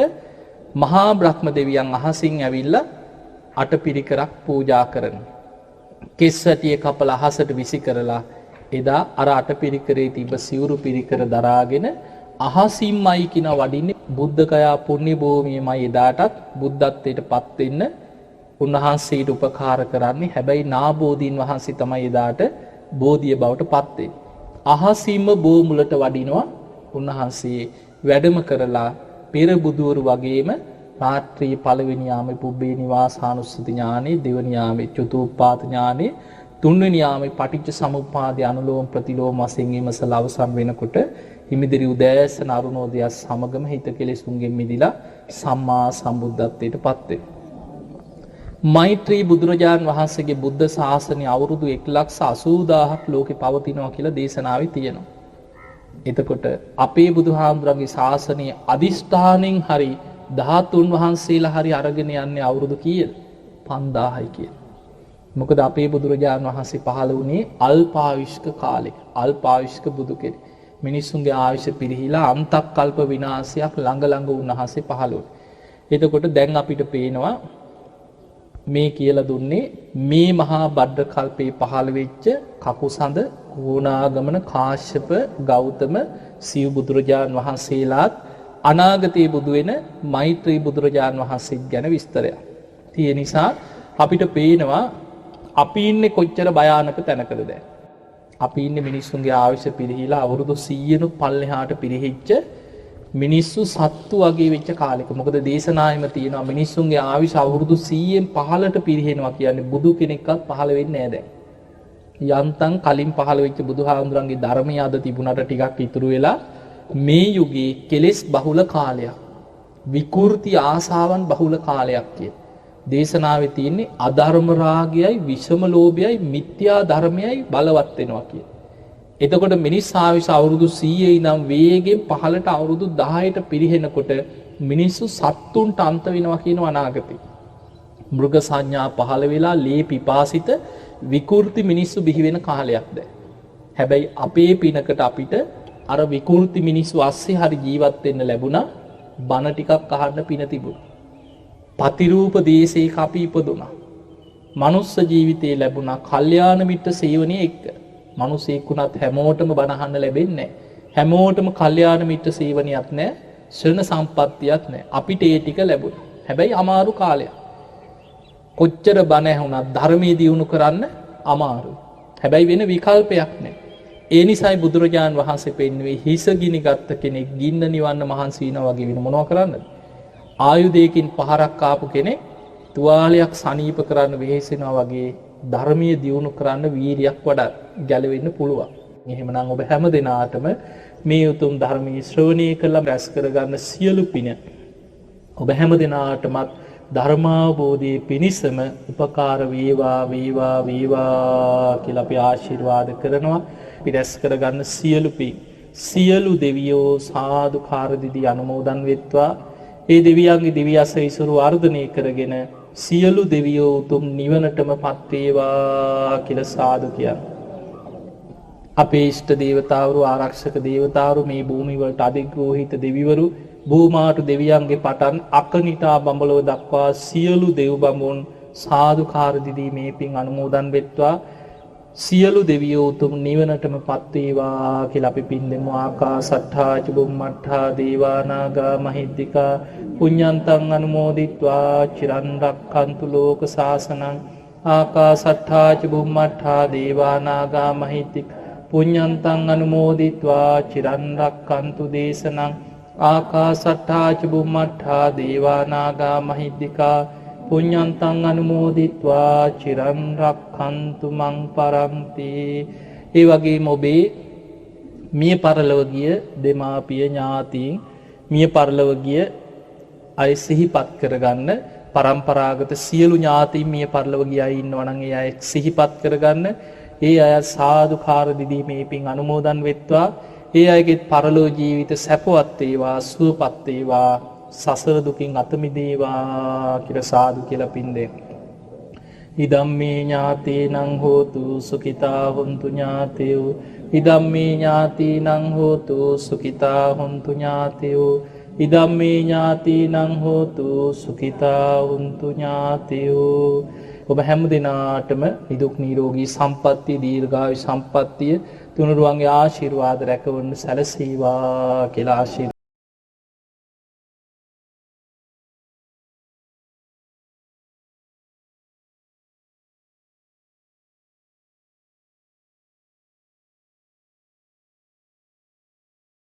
මහා බ්‍රහ්ම දෙවියන් අහසින් ඇවිල්ලා අටපිරිකරක් පූජා කරන. කෙස් ඇටිය කපලා අහසට විසි කරලා එදා අර අටපිරිකරේ තිබ්බ සිවුරු පිරිකර දරාගෙන අහසින්මයි කියන වඩින්නේ බුද්ධකයා පුණ්‍ය භූමියමයි එදාටත් බුද්ධත්වයට පත් වෙන්න උන්වහන්සේට උපකාර කරන්නේ. හැබැයි නාබෝධීන් වහන්සේ තමයි එදාට බෝධිය බවට පත් වෙන්නේ. අහසින්ම බෝමුලට වඩිනවා උන්වහන්සේ වැඩම කරලා පෙර බුදුවරු වගේම රාත්‍රී පළවෙනි යාමේ පුබ්බේ නිවාසානුස්සති ඥානෙ, දෙවෙනි යාමේ චතුප්පාත ඥානෙ, තුන්වෙනි යාමේ පටිච්ච සමුප්පාදේ අනුලෝම ප්‍රතිලෝම වශයෙන් විමසලා අවසන් වෙනකොට හිමිදිරි උදෑසන අරුණෝදය සමගම හිත කෙලෙසුන්ගෙන් මිදිලා සම්මා සම්බුද්ධත්වයට පත් වෙනවා. මෛත්‍රී බුදුරජාන් වහන්සේගේ බුද්ධ ශාසනය අවුරුදු 1,80,000ක් ලෝකේ පවතිනවා කියලා දේශනාවේ තියෙනවා. එතකොට අපේ බුදුහාමුදුරන්ගේ ශාසනයේ අදිෂ්ඨානෙන් හරි ධාතුන් වහන්සේලා හරි අරගෙන යන්නේ අවුරුදු කීයද? 5000යි කියන. මොකද අපේ බුදුරජාන් වහන්සේ පහළ වුණේ අල්පායුෂ්ක කාලේ. අල්පායුෂ්ක බුදු කෙනෙක්. මිනිස්සුන්ගේ ආයුෂ පිරිහිලා අන්තක්කල්ප විනාශයක් ළඟ උන්වහන්සේ පහළ වුණේ. එතකොට දැන් අපිට පේනවා මේ කියලා දුන්නේ මේ මහා බද්ද කල්පේ පහළ වෙච්ච කකුසඳ ගෝණාගමන කාශ්‍යප ගෞතම සිව් බුදුරජාන් වහන්සේලාත් අනාගතයේ බුදු වෙන මෛත්‍රී බුදුරජාන් වහන්සේ ගැන විස්තරයක්. ඒ නිසා අපිට පේනවා අපි ඉන්නේ කොච්චර භයානක තැනකද දැන්. අපි ඉන්නේ මිනිස්සුන්ගේ ආයුෂ පිරිහිලා අවුරුදු 100නුත් පල්ලෙහාට පිරිහිච්ච මිනිස්සු සත්තු වගේ වෙච්ච කාලෙක. මොකද දේශනාවෙම තියෙනවා මිනිස්සුන්ගේ ආයුෂ අවුරුදු 100න් පහළට පිරිහෙනවා කියන්නේ බුදු කෙනෙක්වත් පහළ වෙන්නේ නැහැ දැන්. යන්තම් කලින් පහළ වෙච්ච බුදුහාමුදුරන්ගේ ධර්මය අද තිබුණාට ටිකක් ඉතුරු වෙලා මේ යුගයේ කෙලෙස් බහුල කාලයක්, විකෘති ආසාවන් බහුල කාලයක් කිය. දේශනාවේ තියෙන්නේ අධර්ම රාගයයි, විෂම ලෝභයයි, මිත්‍යා ධර්මයයි බලවත් වෙනවා කිය. එතකොට මිනිස් ආයුෂ අවුරුදු 100 ඉඳන් වේගෙන් පහළට අවුරුදු 10ට පිරිහෙනකොට මිනිස්සු සත්තුන්ට අන්ත වෙනවා කියන අනාගතේ. මෘග සංඥා පහළ වෙලා ලේ පිපාසිත විකෘති මිනිස්සු බිහි වෙන කාලයක් දැන්. හැබැයි අපේ පිනකට අපිට අර විකෘති මිනිස්සු ASCII හරි ජීවත් වෙන්න ලැබුණා. බණ ටිකක් අහන්න පින තිබුණා. පතිරූප දේශයක අපි ඉපදුණා. මනුස්ස ජීවිතේ ලැබුණා. කල්යාණ මිත්‍ර සේවනයේ එක්ක. මිනිසෙක් වුණත් හැමෝටම බණ අහන්න ලැබෙන්නේ නැහැ. හැමෝටම කල්යාණ මිත්‍ර සේවනයක් නැහැ. ශ්‍රණ සම්පත්තියක් නැහැ. අපිට ඒ ටික ලැබුණා. හැබැයි අමාරු කාලයක්. කොච්චර බණ ඇහුණත් ධර්මයේ දියුණු කරන්න අමාරුයි. හැබැයි වෙන විකල්පයක් නැහැ. ඒ නිසායි බුදුරජාන් වහන්සේ පෙන්වුවේ හිස ගිනි ගත්ත කෙනෙක් ගින්න නිවන්න මහන්සි වෙනවා වගේ වෙන මොනව කරන්නද? ආයුධයකින් පහරක් ආපු කෙනෙක් තුවාලයක් සනීප කරන්න වෙහෙසෙනවා වගේ ධර්මීය දියුණු කරන්න වීරියක් වඩා ගැලවෙන්න පුළුවන්. එහෙමනම් ඔබ හැම දිනාටම මේ උතුම් ධර්මයේ ශ්‍රවණය කළා රැස් කරගන්න සියලු පින ඔබ හැම දිනාටමත් ධර්මාවබෝධයේ පිණිසම උපකාර වේවා වේවා වේවා කියලා අපි ආශිර්වාද කරනවා. අපි රැස් කරගන්න සියලු පින් සියලු දෙවියෝ සාදුකාර දිදී අනුමෝදන් වෙත්වා. ඒ දෙවියන්ගේ දිව්‍ය ආශිර්වාද වර්ධනය කරගෙන සියලු දෙවියෝ උතුම් නිවනටම පත් වේවා කියලා සාදු කියනවා. අපේ ඉෂ්ට දේවතාවරු ආරක්ෂක දේවතාවරු මේ භූමිය වලට අධිග්‍රෝහිත දෙවිවරු භූමාට දෙවියන්ගේ පටන් අකනිටා බඹලව දක්වා සියලු දෙව් බඹුන් සාදුකාර දිදී මේ පින් අනුමෝදන් වෙත්වා. සියලු දෙවියෝ උතුම් නිවනටම පත් වේවා කියලා අපි පින් දෙමු. ආකාසට්ඨා ච බුම්මට්ඨා දේවා නාග මහිද්దికා පුඤ්ඤන්තං අනුමෝදිත්වා චිරන් රක්ඛන්තු ලෝක සාසනං. ආකාසට්ඨා ච බුම්මට්ඨා දේවා නාග මහිද්దికා පුඤ්ඤන්තං අනුමෝදිත්වා චිරන් රක්ඛන්තු දේශනං. ආකාසට්ඨා ච බුම්මට්ඨා දේවා නාග මහිද්దికා පුඤ්ඤන්තං අනුමෝදිත්වා චිරන් රක්ඛන්තු මං පරන්ති. ඒ වගේම ඔබේ මිය පරලොව ගිය දෙමාපිය ඥාතීන් මිය පරලොව ගිය අය සිහිපත් කරගන්න. පරම්පරාගත සියලු ඥාතීන් මිය පරලොව ගිය අය ඉන්නවා නම් ඒ අය සිහිපත් කරගන්න. ඒ අය සාදුකාර දිදී මේ පින් අනුමෝදන් වෙත්වා. ඒ අයගේ පරලොව ජීවිත සැපවත් වේවා සුවපත් වේවා සසර දුකින් අත මිදේවා කියලා සාදු කියලා පින් දෙන්න. ඉදම්මේ ඥාතීනං හෝතු සුඛිතා හොන්තු ඥාතයෝ. ඉදම්මේ ඥාතීනං හෝතු සුඛිතා හොන්තු ඥාතයෝ. ඉදම්මේ ඥාතීනං හෝතු සුඛිතා හොන්තු ඥාතයෝ. ඔබ හැම දිනාටම නිදුක් නිරෝගී සම්පන්නිය දීර්ඝායු සම්පන්නිය තුනුරුවන්ගේ ආශිර්වාද රැකවන්න සැලසේවා කියලා ආශිර්වාද